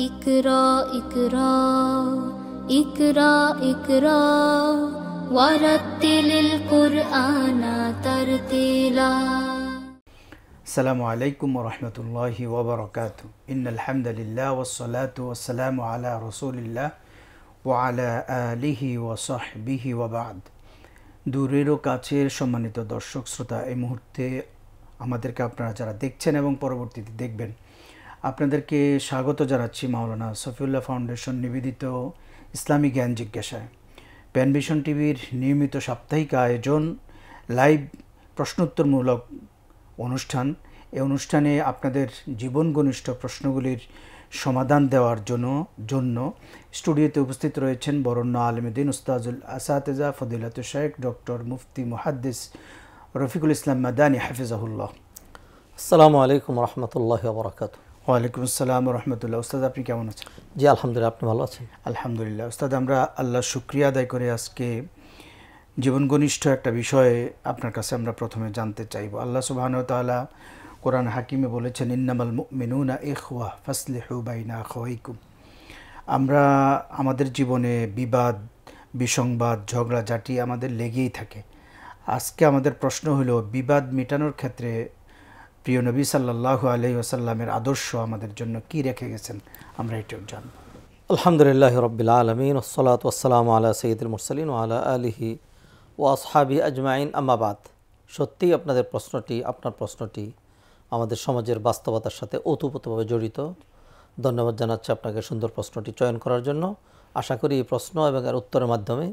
ইকরা ইকরা ইকরা ইকরা ওয়ারাত্তিলিল কুরআনা তারতিলা। আসসালামু আলাইকুম ওয়া রাহমাতুল্লাহি ওয়া বারাকাতুহু। ইন্নাল হামদালিল্লাহ ওয়াসসালাতু ওয়াসসালামু আলা রাসূলিল্লাহ ওয়া আলা আলিহি ওয়া সাহবিহি ওয়া বা'দ। দূরের ও কাছের সম্মানিত দর্শক শ্রোতা, এই মুহূর্তে আমাদেরকে আপনারা যারা দেখছেন এবং পরবর্তীতে দেখবেন, আপনাদেরকে স্বাগত জানাচ্ছি মাওলানা সফিউল্লাহ ফাউন্ডেশন নিবেদিত ইসলামী জ্ঞান জিজ্ঞাসায়। প্যানভিশন টিভির নিয়মিত সাপ্তাহিক আয়োজন লাইভ প্রশ্নোত্তরমূলক অনুষ্ঠান। এই অনুষ্ঠানে আপনাদের জীবন ঘনিষ্ঠ প্রশ্নগুলির সমাধান দেওয়ার জন্য স্টুডিওতে উপস্থিত রয়েছেন বরেণ্য আলেমদ্দিন উস্তাজুল আসাতেজা ফদিলাতুল শেখ ডক্টর মুফতি মুহাদ্দিস রফিকুল ইসলাম মাদানী হাফিজাহুল্লাহ। আসসালামু আলাইকুম রহমতুল্লাহি ওয়া বারাকাতুহু। ওয়ালাইকুম আসসালাম রহমতুল্লাহ। উস্তাদ, আপনি কেমন আছেন? জি আলহামদুলিল্লাহ, আপনি ভালো আছেন? আলহামদুলিল্লাহ। উস্তাদ, আমরা আল্লাহর শুকরিয়া আদায় করে আজকে জীবন ঘনিষ্ঠ একটা বিষয়ে আপনার কাছে আমরা প্রথমে জানতে চাইব। আল্লাহ সুবহানাহু ওয়া তাআলা কোরআন হাকিমে বলেছেন, ইন্নামাল মুমিনুনা ইখওয়া ফাসলিহু বাইনা আখাওয়াইকুম। আমরা আমাদের জীবনে বিবাদ, বিসংবাদ, ঝগড়াঝাটি আমাদের লেগেই থাকে। আজকে আমাদের প্রশ্ন হলো, বিবাদ মেটানোর ক্ষেত্রে প্রিয় নবী সাল্লাল্লাহু আলাইহি ওয়াসাল্লামের আদর্শ আমাদের জন্য কি রেখে গেছেন, আমরা এটাও জানব। আলহামদুলিল্লাহি রাব্বিল আলামিন ওয়াসসালাতু ওয়াসসালামু আলা সাইয়্যিদিল মুরসালিন ওয়া আলা আলিহি ওয়া আসহাবিহি আজমাইন, আম্মা বাদ। সত্যিই আপনার প্রশ্নটি আমাদের সমাজের বাস্তবতার সাথে ওতপ্রোতভাবে জড়িত। ধন্যবাদ জানাচ্ছি আপনাকে সুন্দর প্রশ্নটি চয়ন করার জন্য। আশা করি এই প্রশ্ন এবং এর উত্তরের মাধ্যমে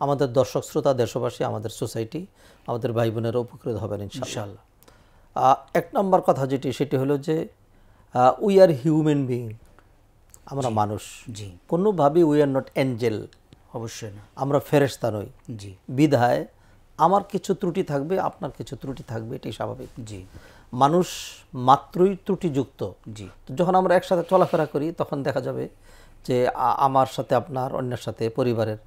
আমাদের দর্শক শ্রোতা, দেশবাসী, আমাদের সোসাইটি, আমাদের ভাই বোনেরা উপকৃত হবেন ইনশাআল্লাহ। এক নম্বর কথা সেটি হলো যে উই আর হিউম্যান বিইং, আমরা মানুষ। জি, কোনোভাবেই উই আর নট এঞ্জেল, অবশ্যই না, আমরা ফেরেশতা নই। জি, বিধায় আমার কিছু ত্রুটি থাকবে, আপনার কিছু ত্রুটি থাকবে, এটাই স্বাভাবিক। জি, মানুষ মাত্রই ত্রুটিযুক্ত। জি, যখন আমরা একসাথে চলাফেরা করি তখন দেখা যাবে যে আমার সাথে আপনার, অন্যের সাথে, পরিবারের,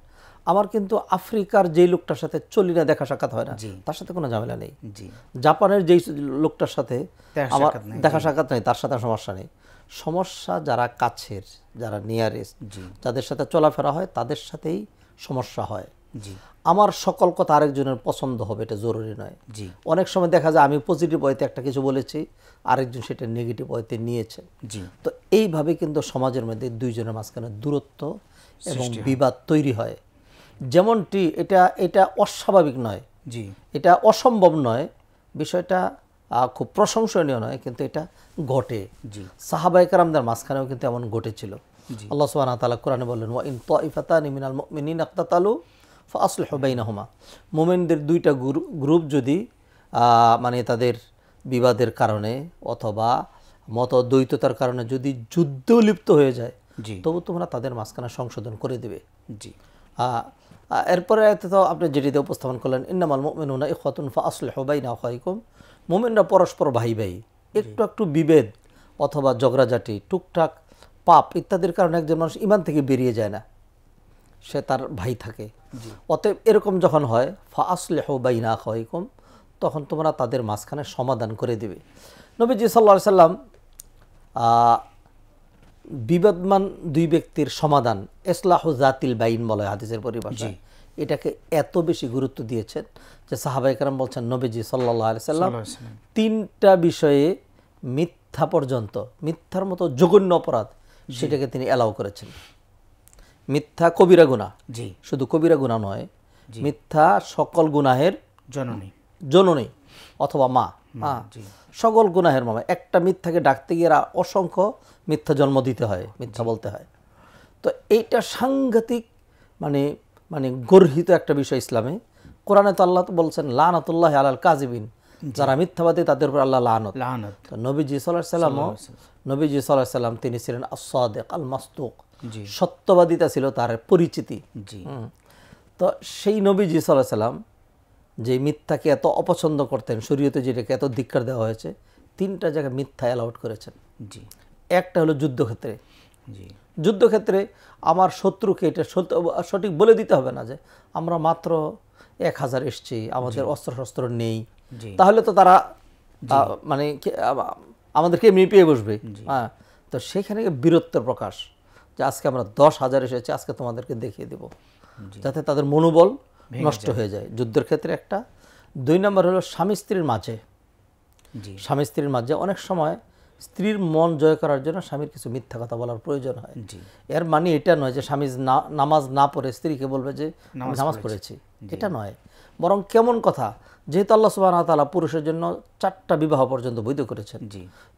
আমার কিন্তু আফ্রিকার যেই লোকটার সাথে চলি না, দেখা সাক্ষাৎ হয় না, তার সাথে কোনো ঝামেলা নেই। জাপানের যেই লোকটার সাথে আমার দেখা সাক্ষাৎ নেই, তার সাথে সমস্যা নেই। সমস্যা যারা কাছের, যারা নিয়ারেস্ট, যাদের সাথে চলাফেরা হয়, তাদের সাথেই সমস্যা হয়। আমার সকল কথা আরেকজনের পছন্দ হবে এটা জরুরি নয়। অনেক সময় দেখা যায় আমি পজিটিভ ওয়েতে একটা কিছু বলেছি, আরেকজন সেটা নেগেটিভ ওয়েতে নিয়েছে। তো এইভাবে কিন্তু সমাজের মধ্যে দুইজনের মাঝখানে দূরত্ব এবং বিবাদ তৈরি হয়। যেমনটি এটা অস্বাভাবিক নয়, এটা অসম্ভব নয়, বিষয়টা খুব প্রশংসনীয় নয়, কিন্তু এটা ঘটে। সাহাবায়ে কেরামদের মাঝখানেও কিন্তু এমন ঘটেছিল। আল্লাহ সুবহানাহু ওয়া তাআলা কোরআনে বললেন, ওয়া ইন তাইফাতানি মিনাল মুমিনিনা ইকতাতালু ফাআসলিহু বাইনাহুমা। মুমিনদের দুইটা গ্রুপ যদি মানে তাদের বিবাদের কারণে অথবা মতদ্বৈততার কারণে যদি যুদ্ধ লিপ্ত হয়ে যায়, তবু তোমরা তাদের মাঝখানে সংশোধন করে দেবে। এরপরে তো আপনি যেটিতে উপস্থাপন করলেন, ইন্নামাল মুমিনুনা ইখওয়াতুন ফাআসলিহু বাইনা আখাওয়াইকুম। মুমিনরা পরস্পর ভাই ভাই। একটু বিভেদ অথবা ঝগড়াঝাটি, টুকটাক পাপ ইত্যাদির কারণে একজন মানুষ ঈমান থেকে বেরিয়ে যায় না, সে তার ভাই থাকে। অতএব এরকম যখন হয়, ফাআসলিহু বাইনা আখাওয়াইকুম, তখন তোমরা তাদের মাঝখানে সমাধান করে দেবে। নবীজি সাল্লাল্লাহু আলাইহি সাল্লাম বিবাদমান দুই ব্যক্তির সমাধান, ইসলাহু যাতিল বাইন বলে হাদিসের পরিভাষায়, এটাকে এত বেশি গুরুত্ব দিয়েছেন যে সাহাবায়ে কেরাম বলছেন, নবীজি সাল্লাল্লাহু আলাইহি সাল্লাম তিনটা বিষয়ে মিথ্যা পর্যন্ত, মিথ্যার মতো জঘন্য অপরাধ, সেটাকে তিনি অ্যালাউ করেছেন। মিথ্যা কবিরা গুনাহ, শুধু কবিরা গুনাহ নয়, মিথ্যা সকল গুনাহের জননী অথবা মা, সকল গুনাহের মা। একটা মিথ্যাকে ডাকতে গিয়ে অসংখ্য মিথ্যা জন্ম দিতে হয়, মিথ্যা বলতে হয়। তো এইটা সাংঘাতিক মানে গর্হিত একটা বিষয় ইসলামে। কোরআনে তো আল্লাহ বলছেন, লানাতুল্লাহি আলাল কাযিবিন, যারা মিথ্যাবাদী তাদের উপর আল্লাহ লানত। তো নবীজি সাল্লাল্লাহু আলাইহি সাল্লাম তিনি ছিলেন আস-সাদিক আল মাসদুক, সত্যবাদিতা ছিল তার পরিচিতি। তো সেই নবীজি সাল্লাল্লাহু আলাইহি সাল্লাম যে মিথ্যাকে এত অপছন্দ করতেন, শরীয়তে যেটাকে এত ধিক্কার দেওয়া হয়েছে, তিনটা জায়গায় মিথ্যা অ্যালাউড করেছেন। একটা হলো যুদ্ধক্ষেত্রে। যুদ্ধক্ষেত্রে আমার শত্রুকে এটা সঠিক বলে দিতে হবে না যে আমরা মাত্র 1000 এসছি, আমাদের অস্ত্রশস্ত্র নেই, তাহলে তো তারা মানে আমাদেরকে এমনি পেয়ে বসবে। হ্যাঁ, তো সেখানে বীরত্বের প্রকাশ, যে আজকে আমরা 10,000 এসেছি, আজকে তোমাদেরকে দেখিয়ে দেব, যাতে তাদের মনোবল নষ্ট হয়ে যায় যুদ্ধের ক্ষেত্রে একটা। 2 নম্বর হলো স্বামী স্ত্রীর মাঝে, স্বামী স্ত্রীর মাঝে অনেক সময় স্ত্রীর মন জয় করার জন্য স্বামীর কিছু মিথ্যা কথা বলার প্রয়োজন হয়। এর মানে এটা নয় যে স্বামী নামাজ না পড়ে স্ত্রীকে বলবে যে আমি নামাজ পড়েছি, এটা নয়। বরং কেমন কথা, যেহেতু আল্লাহ সুবহানাহু ওয়া তাআলা পুরুষের জন্য 4টা বিবাহ পর্যন্ত বৈধ করেছেন,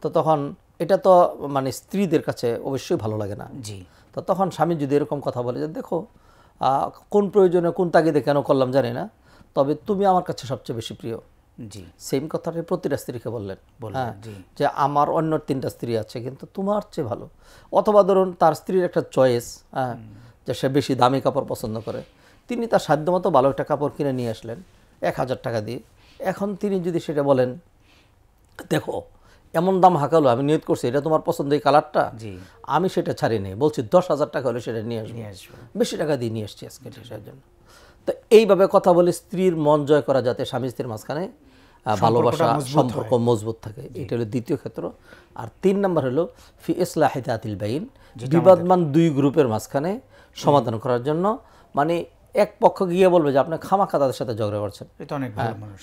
তো তখন এটা তো মানে স্ত্রীদের কাছে অবশ্যই ভালো লাগে না। তো তখন স্বামী যদি এরকম কথা বলে যে দেখো কোন প্রয়োজনে কোন তাগিদে কেন করলাম জানি না, তবে তুমি আমার কাছে সবচেয়ে বেশি প্রিয়, সেম কথাটা প্রতিটা স্ত্রীকে বললেন, হ্যাঁ, যে আমার অন্য 3টা স্ত্রী আছে কিন্তু তোমার চেয়ে ভালো। অথবা ধরুন তার স্ত্রীর একটা চয়েস, হ্যাঁ, যে সে বেশি দামি কাপড় পছন্দ করে, তিনি তার সাধ্যমতো ভালো একটা কাপড় কিনে নিয়ে আসলেন 1,000 টাকা দিয়ে। এখন তিনি যদি সেটা বলেন দেখো এমন দাম হাঁকালো, আমি নিয়ত করছি এটা তোমার পছন্দ এই কালারটা, আমি সেটা ছাড়ি নেই, বলছি 10,000 টাকা হলে সেটা নিয়ে আসবো, বেশি টাকা দিয়ে নিয়ে আসছি আজকে সেটার জন্য। তো এইভাবে কথা বলে স্ত্রীর মন জয় করা, যাতে স্বামী স্ত্রীর মাঝখানে ভালোবাসা সম্পর্ক মজবুত থাকে, এটা হলো দ্বিতীয় ক্ষেত্র। আর 3 নম্বর হলো ফি ইসলাহি যাতিল বাইন, বিবাদমান 2 গ্রুপের মাঝখানে সমাধান করার জন্য। মানে এক পক্ষ গিয়ে বলবে যে আপনি খামাখা তাদের সাথে ঝগড়া করছেন,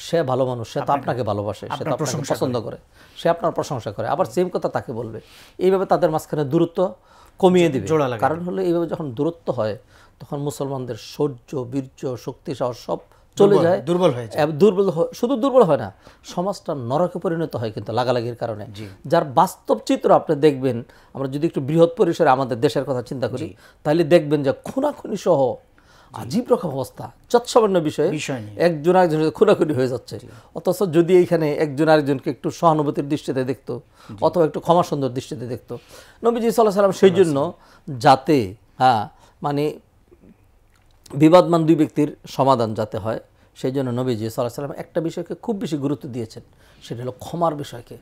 সে ভালো মানুষ, সে তো আপনাকে ভালোবাসে, সে তো আপনাকে পছন্দ করে, সে আপনার প্রশংসা করে, আবার সেম কথা তাকে বলবে। এইভাবে তাদের মাঝখানে দূরত্ব কমিয়ে দিবে। কারণ হলো এইভাবে যখন দূরত্ব হয় তখন মুসলমানদের সহ্য, বীর্য, শক্তি, সাহস সব চলে যায়, দুর্বল হয়ে যায়। শুধু দুর্বল হয় না, সমাজটা নরকে পরিণত হয় কিন্তু লাগালাগির কারণে। যার বাস্তব চিত্র আপনি দেখবেন, আমরা যদি একটু বৃহৎ পরিসরে আমাদের দেশের কথা চিন্তা করি, তাহলে দেখবেন যে খুনাখুনি সহ আজীব রকম অবস্থা, যৎসামান্য বিষয়ে একজন আরেকজনের খুনাখুনি হয়ে যাচ্ছে। অথচ যদি এইখানে একজন আরেকজনকে একটু সহানুভূতির দৃষ্টিতে দেখতো, অথবা একটু ক্ষমা সুন্দর দৃষ্টিতে দেখতো, নবীজি সাল্লাল্লাহু আলাইহি ওয়াসাল্লাম সেই জন্য যাতে মানে বিবাদমান 2 ব্যক্তির সমাধান যাতে হয়, সেই জন্য নবীজি সাল্লাল্লাহু আলাইহি ওয়াসাল্লাম একটা বিষয়কে খুব বেশি গুরুত্ব দিয়েছেন, সেটা হলো ক্ষমার বিষয়কে।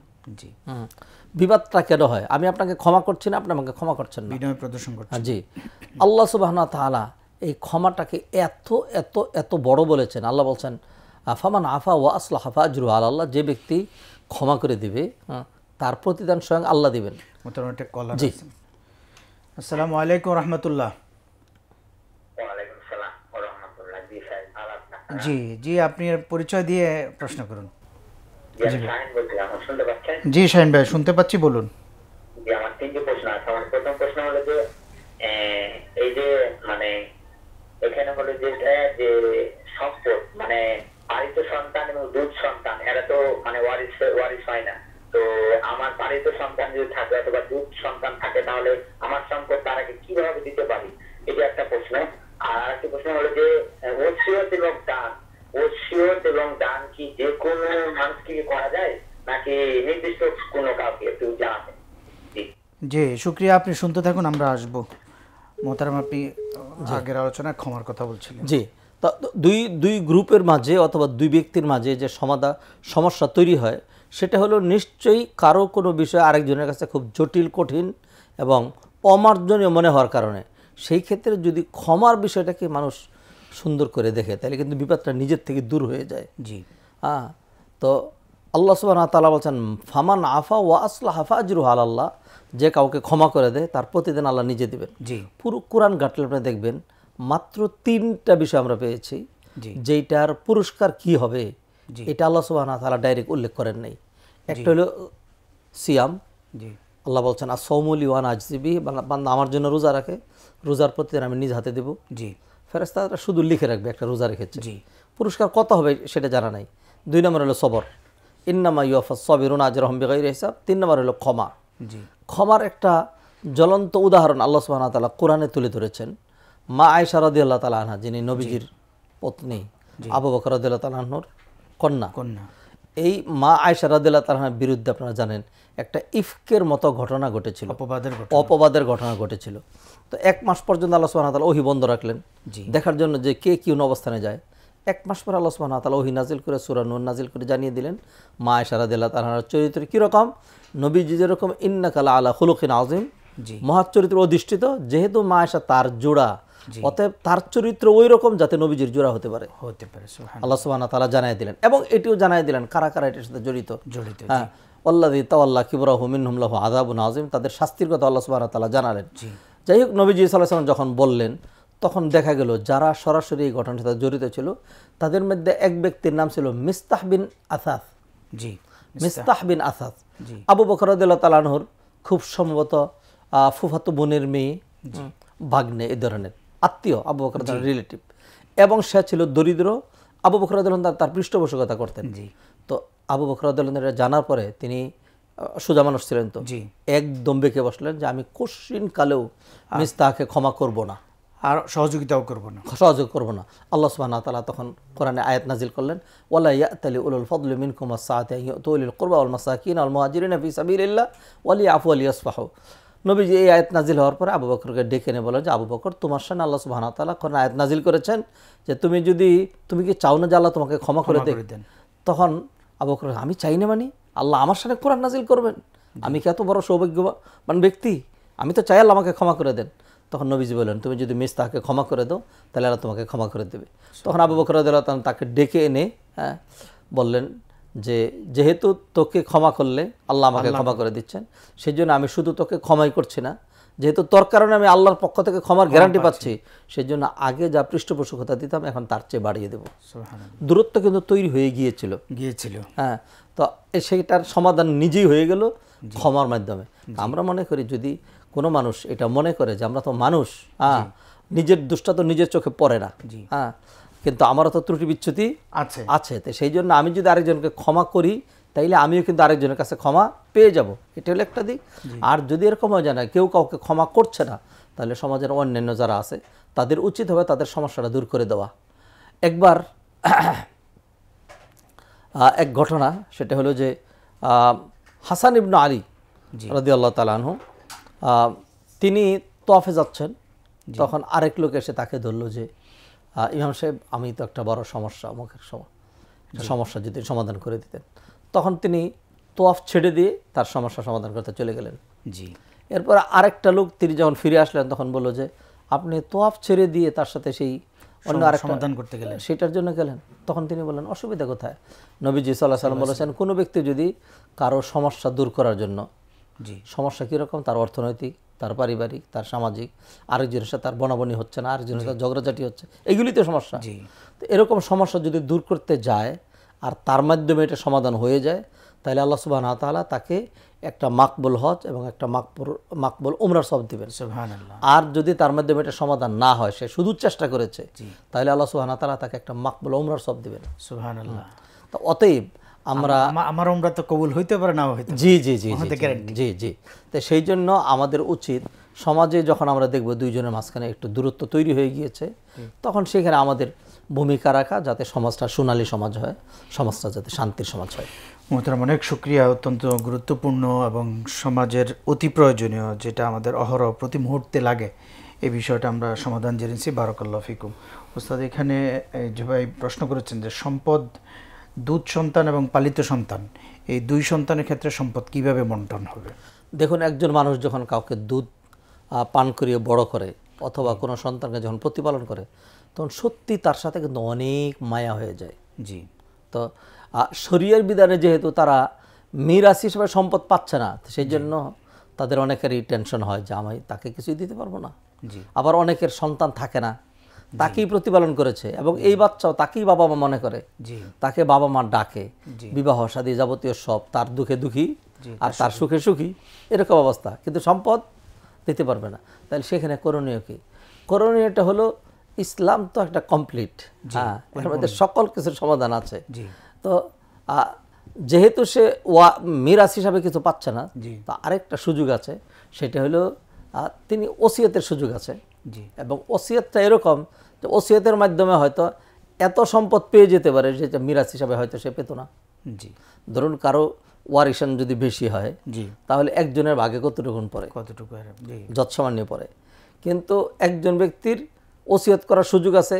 বিবাদটা কেন হয়, আমি আপনাকে ক্ষমা করছি না, আপনি আমাকে ক্ষমা করছেন না, বিনয় প্রদর্শন করছেন। জি, আল্লাহ সুবহানাহু ওয়া তাআলা এই ক্ষমাটাকে এত এত এত বড় বলেছেন। আল্লাহ বলছেন ফামান আফা ওয়া আসলাহা ফাজরুহু আলাল্লাহ, যে ব্যক্তি ক্ষমা করে দিবে তার প্রতিদান স্বয়ং আল্লাহ দিবেন। জি, আসসালামু আলাইকুম রাহমাতুল্লাহ। জি জি, আপনি পরিচয় দিয়ে প্রশ্ন করুন। জি শাহিন ভাই, শুনতে পাচ্ছি, বলুন। জি, আমার 3টি প্রশ্ন আছে। আমার প্রথম প্রশ্ন হলো যে এই যে মানে এখানে হলো যে সম্পদ, মানে পালিত সন্তান এবং দুধ সন্তান, এরা তো মানে ওয়ারিস হয় না। তো আমার পালিত সন্তান যদি থাকে অথবা দুধ সন্তান থাকে, তাহলে আমার সম্পদ তারাকে কিভাবে দিতে পারি, এটা একটা প্রশ্ন। আর আরেকটা প্রশ্ন হলো যে ওসিয়ত এবং দান কি যে কোনো মানুষকে করা যায় নাকি নির্দিষ্ট কোনো কাউকে, একটু জানাবেন। জি শুকরিয়া, আপনি শুনতে থাকুন, আমরা আসবো। মোহতারাম, আপনি আগের আলোচনায় ক্ষমার কথা বলছিলেন। জি, দুই গ্রুপের মাঝে অথবা 2 ব্যক্তির মাঝে যে সমস্যা তৈরি হয়, সেটা হলো নিশ্চয়ই কারো কোনো বিষয় আরেকজনের কাছে খুব জটিল, কঠিন এবং অমার্জনীয় মনে হওয়ার কারণে, সেই ক্ষেত্রে যদি ক্ষমার বিষয়টাকে মানুষ সুন্দর করে দেখে, তাহলে কিন্তু বিপদটা নিজের থেকে দূর হয়ে যায়। জি, তো আল্লাহ সুবহানাহু ওয়া তাআলা বলছেন ফামান আফা ওয়া আসলাহা ফাজরুহু আলাল্লাহ, যে কাউকে ক্ষমা করে দেয় তার প্রতিদিন আল্লাহ নিজে দিবেন। জি, পুরো কোরআন ঘাটলে আপনি দেখবেন মাত্র 3টা বিষয় আমরা পেয়েছি, যেটার পুরস্কার কি হবে এটা আল্লাহ সুবহানাহু ওয়া তাআলা ডাইরেক্ট উল্লেখ করেন নাই। একটা হলো সিয়াম, আল্লাহ বলছেন আস-সাওমু লি ওয়া আনা আজজি বিহি, বান্দা আমার জন্য রোজা রাখে, রোজার প্রতিদিন আমি নিজ হাতে দেব। জি, ফেরেশতারা শুধু লিখে রাখবে একটা রোজা রেখেছে, পুরস্কার কত হবে সেটা জানা নাই। 2 নম্বর হলো সবর, ইন্নামা ইউওয়াফাস সাবিরুনা আজরাহুম বিগাইরি হিসাব। 3 নম্বর হলো ক্ষমা। ক্ষমার একটা জ্বলন্ত উদাহরণ আল্লাহ সুবহানাহু ওয়া তাআলা কোরআনে তুলে ধরেছেন। মা আয়েশা রাদিয়াল্লাহু তাআলা আনহা, যিনি নবীজির পত্নী, আবু বকর রাদিয়াল্লাহু তাআলা আনহুর কন্যা, এই মা আয়েশা রাদিয়াল্লাহু তাআলা আনহার বিরুদ্ধে আপনারা জানেন একটা ইফকের মতো ঘটনা ঘটেছিল, অপবাদের ঘটনা ঘটেছিল। তো 1 মাস পর্যন্ত আল্লাহ সুবহানাহু ওয়া তাআলা ওহী বন্ধ রাখলেন, দেখার জন্য যে কে কি অবস্থানে যায়। 1 মাস পর আল্লাহ সুবহানাহু ওয়া তাআলা ওহী নাজিল করে সূরা নূর নাজিল করে জানিয়ে দিলেন মা আয়েশা রাদিয়াল্লাহু তাআলার চরিত্র কীরকম। নবীজি যেরকম ইন্নাকা আলা খুলুকিন আযীম, মহৎ চরিত্র অধিষ্ঠিত, যেহেতু মা আয়েশা তার জোড়া, অতএব তার চরিত্র ওই রকম যাতে নবীজির জোড়া হতে পারে। আল্লাহ সুবহানাহু ওয়া তাআলা জানাই দিলেন, এবং এটিও জানাই দিলেন কারা কারা এটার সাথে জড়িত। হ্যাঁ, ওয়াল্লাযী তাওয়াল্লা কিবরাহু মিনহুম লাহু আযাবুন আযীম, তাদের শাস্তির কথা আল্লাহ সুবহানাহু ওয়া তাআলা জানালেন। যাই হোক, নবীজি সাল্লাল্লাহু আলাইহি ওয়াসাল্লাম যখন বললেন, তখন দেখা গেল যারা সরাসরি এই ঘটনার সাথে জড়িত ছিল তাদের মধ্যে এক ব্যক্তির নাম ছিল মিস্তাহ বিন আসাস। জি, মিস্তাহ বিন আসাস আবু বকর রাদিয়াল্লাহু তাআলা আনহুর খুব সম্ভবত ফুফাতো বোনের মেয়ে, ভাগ্নে, এই ধরনের আত্মীয়, আবু বকর তার রিলেটিভ, এবং সে ছিল দরিদ্র। আবু বকর রাদিয়াল্লাহু তাআলা তার পৃষ্ঠপোষকতা করতেন। তো আবু বকর রাদিয়াল্লাহু তাআলা জানার পরে তিনি সোজা মানুষ ছিলেন, তো একদম বেঁকে বসলেন যে আমি কোশ্চিন কালেও মিস্তাহকে ক্ষমা করব না, আর সহযোগিতাও করব না, সহযোগ করব না। আল্লাহ সুবহানাহু ওয়া তাআলা তখন কোরআনে আয়াত নাজিল করলেন, ওয়ালা ইয়াতালি উলুল ফাদলি মিনকুম ওয়াস-সাআতি আন ইউতু উলিল কুরবা ওয়াল মাসাকিন ওয়াল মুহাজিরিনা ফি সাবিলিল্লাহ ওয়ালিয়াফু ওয়ালিয়াসফাহু। নবীজি এই আয়াত নাজিল হওয়ার পরে আবু বকরকে ডেকে এনে বলেন যে আবু বকর, তোমার সামনে আল্লাহ সুবহানাহু ওয়া তাআলা কোরআনে আয়াত নাজিল করেছেন যে তুমি কি চাও না যে আল্লাহ তোমাকে ক্ষমা করে দেন? তখন আবু বকর, আমি চাই না মানে আল্লাহ আমার সামনে কোরআন নাজিল করবেন? আমি কি এত বড় সৌভাগ্যবান ব্যক্তি? আমি তো চাই আল্লাহ আমাকে ক্ষমা করে দেন। তখন নবীজি বলেন, তুমি যদি মিস্তাহকে ক্ষমা করে দাও তাহলে আল্লাহ তোমাকে ক্ষমা করে দেবে। তখন আবু বকর রাদিয়াল্লাহু তাআলা তাকে ডেকে এনে বললেন যে যেহেতু তোকে ক্ষমা করলে আল্লাহ আমাকে ক্ষমা করে দিচ্ছেন, সেই জন্য আমি শুধু তোকে ক্ষমাই করছি না, যেহেতু তোর কারণে আমি আল্লাহর পক্ষ থেকে ক্ষমার গ্যারান্টি পাচ্ছি, সেই জন্য আগে যা পৃষ্ঠপোষকতা দিতাম এখন তার চেয়ে বাড়িয়ে দেবো। দূরত্ব কিন্তু তৈরি হয়ে গিয়েছিল। হ্যাঁ, তো সেইটার সমাধান নিজেই হয়ে গেল ক্ষমার মাধ্যমে। আমরা মনে করি যদি কোনো মানুষ এটা মনে করে যে আমরা তো মানুষ, নিজের দোষটা তো নিজের চোখে পড়ে না, কিন্তু আমারও তো ত্রুটি বিচ্যুতি আছে, তো সেই জন্য আমি যদি আরেকজনকে ক্ষমা করি তাইলে আমিও কিন্তু আরেকজনের কাছে ক্ষমা পেয়ে যাব, এটা হলো একটা দিক। আর যদি এরকম হয় না কেউ কাউকে ক্ষমা করছে না, তাহলে সমাজের অন্যান্য যারা আছে তাদের উচিত হবে তাদের সমস্যাটা দূর করে দেওয়া। একবার এক ঘটনা, সেটা হলো যে হাসান ইবনে আলী রাদিয়াল্লাহু তাআলা আনহু তিনি তওয়াফে যাচ্ছেন, তখন আরেক লোক এসে তাকে ধরলো যে ইমাম সাহেব, আমি তো একটা বড় সমস্যা, মুখের সমস্যা যদি সমাধান করে দিতেন। তখন তিনি তওয়াফ ছেড়ে দিয়ে তার সমস্যা সমাধান করতে চলে গেলেন। এরপর আরেকটা লোক, তিনি যখন ফিরে আসলেন তখন বলল যে আপনি তওয়াফ ছেড়ে দিয়ে তার সাথে সেই অন্য আরেকটা সমাধান করতে গেলেন, সেটার জন্য গেলেন। তখন তিনি বললেন অসুবিধা কোথায়? নবীজি সাল্লাল্লাহু আলাইহি ওয়াসাল্লাম বলেছেন, কোনো ব্যক্তি যদি কারো সমস্যা দূর করার জন্য, সমস্যা কীরকম, তার অর্থনৈতিক, তার পারিবারিক, তার সামাজিক, আরেকজনের সাথে তার বনাবনি হচ্ছে না, আরেকজনের সাথে ঝগড়াঝাটি হচ্ছে, এগুলি তো সমস্যা। তো এরকম সমস্যা যদি দূর করতে যায় আর তার মাধ্যমে এটা সমাধান হয়ে যায়, তাহলে আল্লাহ সুবহানাহু ওয়া তাআলা তাকে একটা মাকবুল হজ এবং একটা মাকবুল উমরার সওয়াব দিবেন। সুবহানাল্লাহ। আর যদি তার মাধ্যমে এটা সমাধান না হয়, সে শুধু চেষ্টা করেছে, তাহলে আল্লাহ সুবহানাহু ওয়া তাআলা তাকে একটা মাকবুল উমরার সওয়াব দিবেন। সুবহানাল্লাহ। তো অতএব আমার উমরা তো কবুল হইতে পারে, না হইতে, জি জি জি জি জি। তো সেই জন্য আমাদের উচিত, সমাজে যখন আমরা দেখব দুইজনের মাঝখানে একটু দূরত্ব তৈরি হয়ে গিয়েছে, তখন সেখানে আমাদের ভূমিকা রাখা, যাতে সমাজটা সোনালী সমাজ হয়, সমাজটা যাতে শান্তির সমাজ হয়। মোহতারাম, অনেক শুকরিয়া, অত্যন্ত গুরুত্বপূর্ণ এবং সমাজের অতি প্রয়োজনীয়, যেটা আমাদের অহরহ প্রতি মুহূর্তে লাগে, এই বিষয়টা আমরা সমাধান জেনেছি। বারাকাল্লাহু ফিকুম। ওস্তাদ, এখানে যে ভাই প্রশ্ন করেছেন যে সম্পদ, দুধ সন্তান এবং পালিত সন্তান, এই দুই সন্তানের ক্ষেত্রে সম্পদ কিভাবে বন্টন হবে? দেখুন, একজন মানুষ যখন কাউকে দুধ পান করিয়ে বড় করে অথবা কোনো সন্তানকে যখন প্রতিপালন করে, তখন সত্যি তার সাথে কিন্তু অনেক মায়া হয়ে যায়। জি। তো শরীয়তের বিধানে যেহেতু তারা মিরাস হিসেবে সম্পদ পাচ্ছে না, সেই জন্য তাদের অনেকেরই টেনশন হয় যে আমি তাকে কিছুই দিতে পারবো না। আবার অনেকের সন্তান থাকে না, তাকেই প্রতিপালন করেছে এবং এই বাচ্চাও তাকেই বাবা মা মনে করে, তাকে বাবা মা ডাকে, বিবাহ শাদী যাবতীয় সব, তার দুঃখে দুঃখী আর তার সুখে সুখী, এরকম অবস্থা, কিন্তু সম্পদ দিতে পারবে না। তাহলে সেখানে করণীয় কি? করণীয়টা হলো, ইসলাম তো একটা কমপ্লিট, হ্যাঁ, এর মধ্যে সকল কিছুর সমাধান আছে। তো যেহেতু সে মিরাস হিসাবে কিছু পাচ্ছে না, তো আরেকটা সুযোগ আছে, সেটা হলো তিনি ওসিয়তের সুযোগ আছে। এবং ওসিয়তটা এরকম যে ওসিয়তের মাধ্যমে হয়তো এত সম্পদ পেয়ে যেতে পারে যেটা মিরাস হিসাবে হয়তো সে পেত না। ধরুন কারো ওয়ারিশান যদি বেশি হয়, তাহলে একজনের ভাগে কতটুকু পড়ে, যৎসামান্য পড়ে। কিন্তু একজন ব্যক্তির ওসিয়ত করার সুযোগ আছে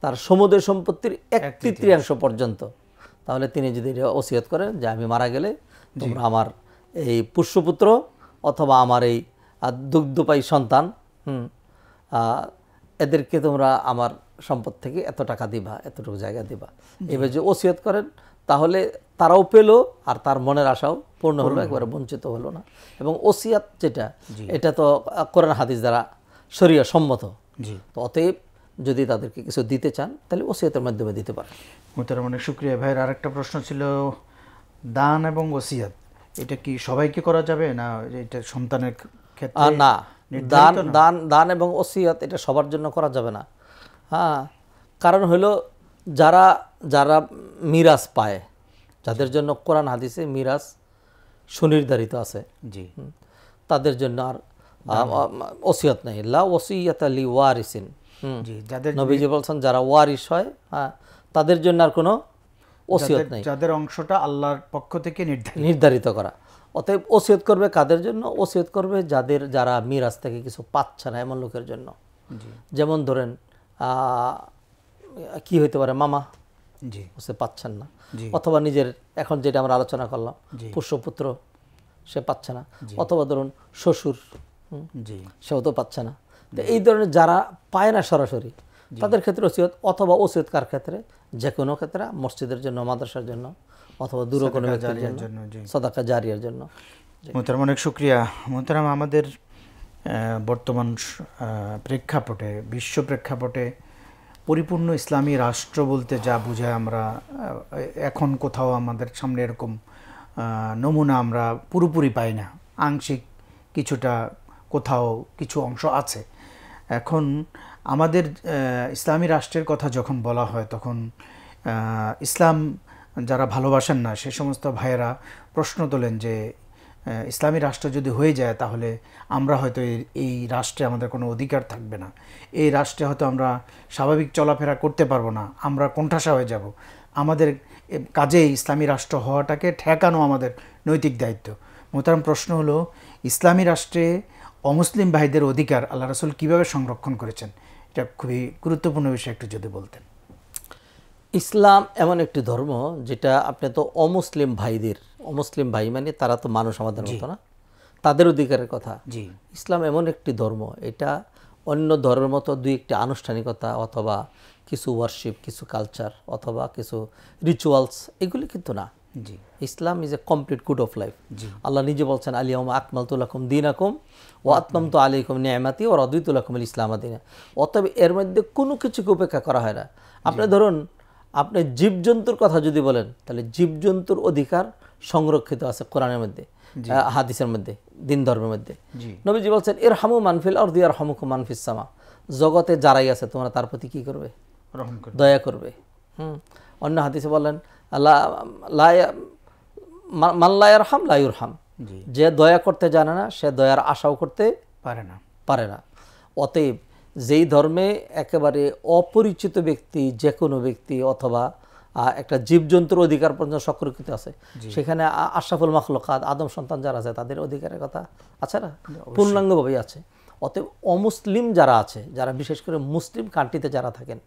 তার সমুদয় সম্পত্তির 1/3 পর্যন্ত। তাহলে তিনি যদি ওসিয়ত করেন যে আমি মারা গেলে তোমরা আমার এই পুষ্যপুত্র অথবা আমার এই দুগ্ধপায়ী সন্তান, এদেরকে তোমরা আমার সম্পদ থেকে এত টাকা দিবা, এতটুকু জায়গা দিবা, এবার যে ওসিয়ত করেন, তাহলে তারাও পেল আর তার মনের আশাও পূর্ণ হলো, একবারে বঞ্চিত হলো না। এবং ওসিয়াত যেটা, এটা তো কোরআন হাদিস দ্বারা শরিয়া সম্মত। তো অতএব যদি তাদেরকে কিছু দিতে চান তাহলে ওসিয়াতের মাধ্যমে দিতে পারেন। মোহতারাম অনেক শুকরিয়া। ভাইয়ের আরেকটা প্রশ্ন ছিল, দান এবং ওসিয়াত এটা কি সবাইকে করা যাবে না এটা সন্তানের ক্ষেত্রে? না, দান এবং ওসিয়াত এটা সবার জন্য করা যাবে না। হ্যাঁ, কারণ হলো যারা যারা মিরাজ পায়, যাদের জন্য কোরআন হাদিসে মিরাজ সুনির্ধারিত আছে, জি, তাদের জন্য আর ওসিয়াত নেই। লা ওসিয়াত লি ওয়ারিসিন। জি, যাদের নবীজি বলছেন যারা ওয়ারিস হয়, হ্যাঁ, তাদের জন্য আর কোনো ওসিয়ত নেই, যাদের অংশটা আল্লাহর পক্ষ থেকে নির্ধারিত করা। অতএব ওসিয়ত করবে কাদের জন্য? ওসিয়ত করবে যারা মিরাজ থেকে কিছু পাচ্ছে না, এমন লোকের জন্য। যেমন ধরেন কি হইতে পারে, মামা সে পাচ্ছেন না, অথবা নিজের এখন যেটা আমরা আলোচনা করলাম পুষ্যপুত্র সে পাচ্ছে না, অথবা ধরুন শ্বশুর সেও তো পাচ্ছে না। তো এই ধরনের যারা পায় না সরাসরি, তাদের ক্ষেত্রে ওসিয়ত, অথবা ওসিয়ত কার ক্ষেত্রে? যে কোনো ক্ষেত্রে, মসজিদের জন্য, মাদ্রাসার জন্য, অথবা দূর কোনো ব্যক্তির জন্য, সাদাকা জারিয়ার জন্য। মোহতারাম অনেক শুকরিয়া। মোহতারাম আমাদের বর্তমান প্রেক্ষাপটে, বিশ্ব প্রেক্ষাপটে পরিপূর্ণ ইসলামী রাষ্ট্র বলতে যা বোঝায়, আমরা এখন কোথাও আমাদের সামনে এরকম নমুনা আমরা পুরোপুরি পাই না, আংশিক কিছুটা কোথাও কিছু অংশ আছে। এখন আমাদের ইসলামী রাষ্ট্রের কথা যখন বলা হয়, তখন ইসলাম যারা ভালোবাসেন না সে সমস্ত ভাইয়েরা প্রশ্ন তোলেন যে ইসলামী রাষ্ট্র যদি হয়ে যায় তাহলে আমরা হয়তো এই রাষ্ট্রে আমাদের কোনো অধিকার থাকবে না, এই রাষ্ট্রে হয়তো আমরা স্বাভাবিক চলাফেরা করতে পারবো না, আমরা কোণঠাসা হয়ে যাব। আমাদের কাজে ইসলামী রাষ্ট্র হওয়াটাকে ঠেকানো আমাদের নৈতিক দায়িত্ব। মোহতারাম প্রশ্ন হলো, ইসলামী রাষ্ট্রে অমুসলিম ভাইদের অধিকার আল্লাহ রাসূল কীভাবে সংরক্ষণ করেছেন? এটা খুবই গুরুত্বপূর্ণ বিষয়, একটু যদি বলতেন। ইসলাম এমন একটি ধর্ম যেটা আপনি তো অমুসলিম ভাইদের, অমুসলিম ভাই মানে তারা তো মানুষ আমাদের মতো না, তাদের অধিকারের কথা। ইসলাম এমন একটি ধর্ম, এটা অন্য ধর্মের মতো দুই একটি আনুষ্ঠানিকতা অথবা কিছু ওয়ার্শিপ, কিছু কালচার অথবা কিছু রিচুয়ালস, এগুলি কিন্তু না। Islam is a complete code of life. আল্লাহ নিজে বলছেন, আলিয়াউমা আকমালতু লাকুম দীনাকুম ওয়া আতমামতু আলাইকুম নি'মাতি ওয়া রাদিতু লাকুমুল ইসলাম দীনা। অতএব এর মধ্যে কোনো কিছুকে উপেক্ষা করা হয় না। আপনি ধরুন, আপনি জীবজন্তুর কথা যদি বলেন, তাহলে জীবজন্তুর অধিকার সংরক্ষিত আছে কোরআনের মধ্যে, হাদিসের মধ্যে, দিন ধর্মের মধ্যে। নবীজি বলছেন, ইরহামু মানফিল আরদি ইয়ারহামুকুম মান ফিস সামা। জগতে যারাই আছে তোমরা তার প্রতি কি করবে? দয়া করবে। অন্য হাদিসে বলেন, মান লা ইয়ারহাম লা ইউরহাম। যে দয়া করতে জানে না সে দয়ার আশাও করতে পারে না। অতএব যেই ধর্মে একেবারে অপরিচিত ব্যক্তি, যে কোনো ব্যক্তি অথবা একটা জীবজন্তুর অধিকার পর্যন্ত সংরক্ষিত আছে, সেখানে আশরাফুল মাখলুকাত আদম সন্তান যারা আছে তাদের অধিকারের কথা আছে না? পূর্ণাঙ্গভাবেই আছে। অতএব অমুসলিম যারা আছে, যারা বিশেষ করে মুসলিম কান্ট্রিতে যারা থাকেন,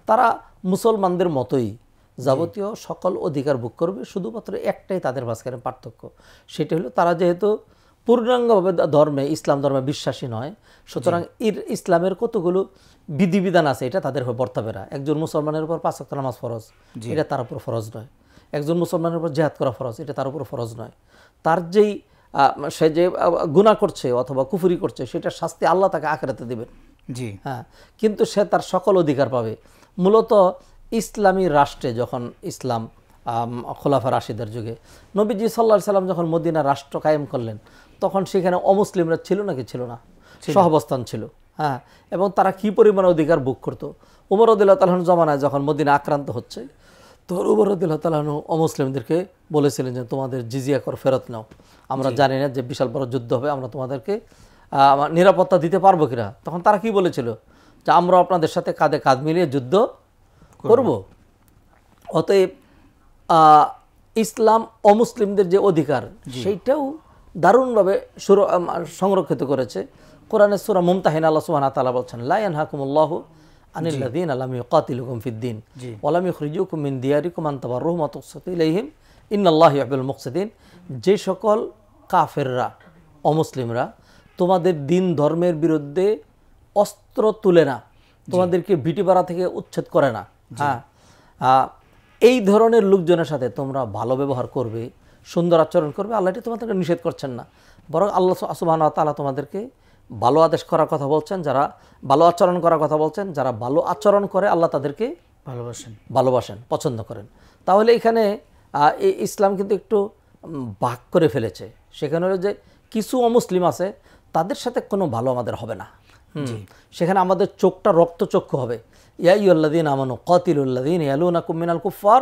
তারা মুসলমানদের মতোই যাবতীয় সকল অধিকার ভোগ করবে। শুধুমাত্র একটাই তাদের মাঝখানে পার্থক্য, সেটা হলো তারা যেহেতু পূর্ণাঙ্গভাবে ধর্মে, ইসলাম ধর্মে বিশ্বাসী নয়, সুতরাং ইসলামের কতগুলো বিধিবিধান আছে এটা তাদের বর্তাবে না। একজন মুসলমানের উপর 5 ওয়াক্ত নামাজ ফরজ, এটা তার উপর ফরজ নয়। একজন মুসলমানের উপর জিহাদ করা ফরজ, এটা তার উপর ফরজ নয়। তার যেই সে যে গুনাহ করছে অথবা কুফরি করছে, সেটা শাস্তি আল্লাহ তাকে আখিরাতে দিবেন। হ্যাঁ, কিন্তু সে তার সকল অধিকার পাবে। মূলত ইসলামী রাষ্ট্রে যখন ইসলাম খোলাফা রাশিদের যুগে নবীজি সাল্লাল্লাহু আলাইহি সাল্লাম যখন মদিনা রাষ্ট্র কায়েম করলেন, তখন সেখানে অমুসলিমরা ছিল নাকি? ছিল না, সহাবস্থান ছিল। হ্যাঁ, এবং তারা কি পরিমাণ অধিকার ভোগ করতো। উমর রাদিয়াল্লাহু তাআলা জমানায় যখন মদিনা আক্রান্ত হচ্ছে, তো উমর রাদিয়াল্লাহু তাআলা অমুসলিমদেরকে বলেছিলেন যে তোমাদের জিজিয়া কর ফেরত নাও, আমরা জানি না যে বিশাল বড় যুদ্ধ হবে, আমরা তোমাদেরকে নিরাপত্তা দিতে পারবো কিনা। তখন তারা কি বলেছিল? যে আমরা আপনাদের সাথে কাঁধে কাঁধ মিলিয়ে যুদ্ধ করব। অতএব ইসলাম অমুসলিমদের যে অধিকার, সেইটাও দারুণভাবে সংরক্ষিত করেছে। কোরআনের সূরা মুমতাহিনা আল্লাহ সুবহানাহু ওয়া তাআলা বলছেন, লা ইয়ানহাকুমুল্লাহু আনিল্লাযীনা লাম ইউকাতিলুকুম ফিদ-দীন ওয়া লাম ইখরিজুকুম মিন দিয়ারিকুম আন তাবাররুহুম ওয়া তুকসিতু ইলাইহিম ইন্নাল্লাহা ইউহিব্বুল মুকসিতিন। যে সকল কাফেররা, অমুসলিমরা তোমাদের দিন ধর্মের বিরুদ্ধে অস্ত্র তুলে না, তোমাদেরকে ভিটিপাড়া থেকে উচ্ছেদ করে না, হ্যাঁ, এই ধরনের লোকজনের সাথে তোমরা ভালো ব্যবহার করবে, সুন্দর আচরণ করবে, আল্লাহ এটা তোমাদেরকে নিষেধ করছেন না, বরং আল্লাহ সুবহানাহু ওয়া তাআলা তোমাদেরকে ভালো আদেশ করার কথা বলছেন, যারা ভালো আচরণ করার কথা বলছেন, যারা ভালো আচরণ করে আল্লাহ তাদেরকে ভালোবাসেন, পছন্দ করেন। তাহলে এখানে এই ইসলাম কিন্তু একটু ভাগ করে ফেলেছে। সেখানে হলো যে কিছু অমুসলিম আছে, তাদের সাথে কোনো ভালো আমাদের হবে না। সেখানে আমাদের চোখটা রক্তচক্ষু হবে। ইয়া আইয়ুহাল্লাযীনা আমানু কাতিলুল্লাযীনা ইয়ালুনাকুম মিনাল কুফফার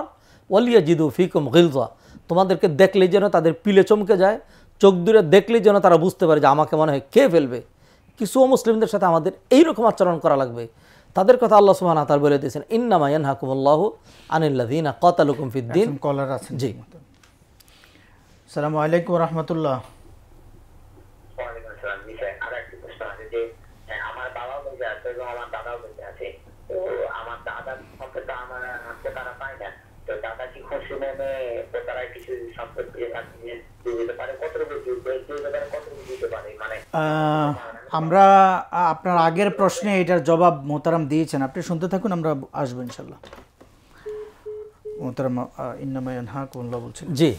ওয়ালিয়াজিদু ফীকুম গিলযা। তোমাদেরকে দেখলেই যেন তাদের পিলে চমকে যায়, চোখ দূরে দেখলেই যেন তারা বুঝতে পারে যে আমাকে মনে হয় খেয়ে ফেলবে। কিছু মুসলিমদের সাথে আমাদের এইরকম আচরণ করা লাগবে। তাদের কথা আল্লাহ সুবহানাহু ওয়া তাআলা বলে দিয়েছেন, ইন্নামা ইয়ানহাকুমুল্লাহু আনিল্লাযীনা কাতালুকুম ফিদ-দীন। কলার আছেন। জি, আসসালামু আলাইকুম ওয়া রাহমাতুল্লাহ। ওয়ালাইকুম আসসালাম। বিষয় আরেকটি প্রশ্ন আছে যে আমার বাবা বেঁচে আছে এবং আমার দাদাও বেঁচে আছে, তো আমার দাদার সম্পর্কে আমার পোতারা পায় না, তো দাদা কি খুশি মনে পোতারায় কিছু সম্পত্তি দিতে পারে, কতটুকু দিতে পারে? মানে আমরা আপনার আগের প্রশ্নে এটার জবাব মোহতারাম দিয়েছেন, আপনি শুনতে থাকুন, আমরা আসবো ইনশাল্লাহ। মোহতারাম ইন্নামা ইয়ানহাকুমুল্লাহ বলছেন। জি,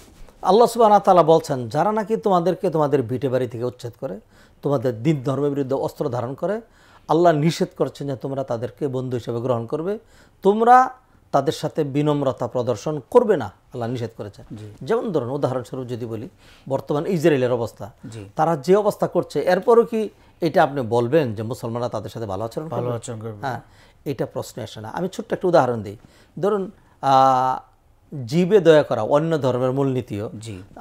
আল্লাহ সুবহানাহু ওয়া তাআলা বলছেন, যারা নাকি তোমাদেরকে তোমাদের ভিটে বাড়ি থেকে উচ্ছেদ করে, তোমাদের দিন ধর্মের বিরুদ্ধে অস্ত্র ধারণ করে, আল্লাহ নিষেধ করছেন যে তোমরা তাদেরকে বন্ধু হিসেবে গ্রহণ করবে, তোমরা তাদের সাথে বিনম্রতা প্রদর্শন করবে না, আল্লাহ নিষেধ করেছেন। যেমন ধরুন উদাহরণস্বরূপ যদি বলি, বর্তমান ইসরায়েলের অবস্থা, তারা যে অবস্থা করছে, এরপরও কি এটা আপনি বলবেন যে মুসলমানরা তাদের সাথে ভালো আচরণ করবে? হ্যাঁ, এটা প্রশ্ন আসে না। আমি ছোট্ট একটা উদাহরণ দিই। ধরুন জীবে দয়া করা অন্য ধর্মের মূলনীতিও,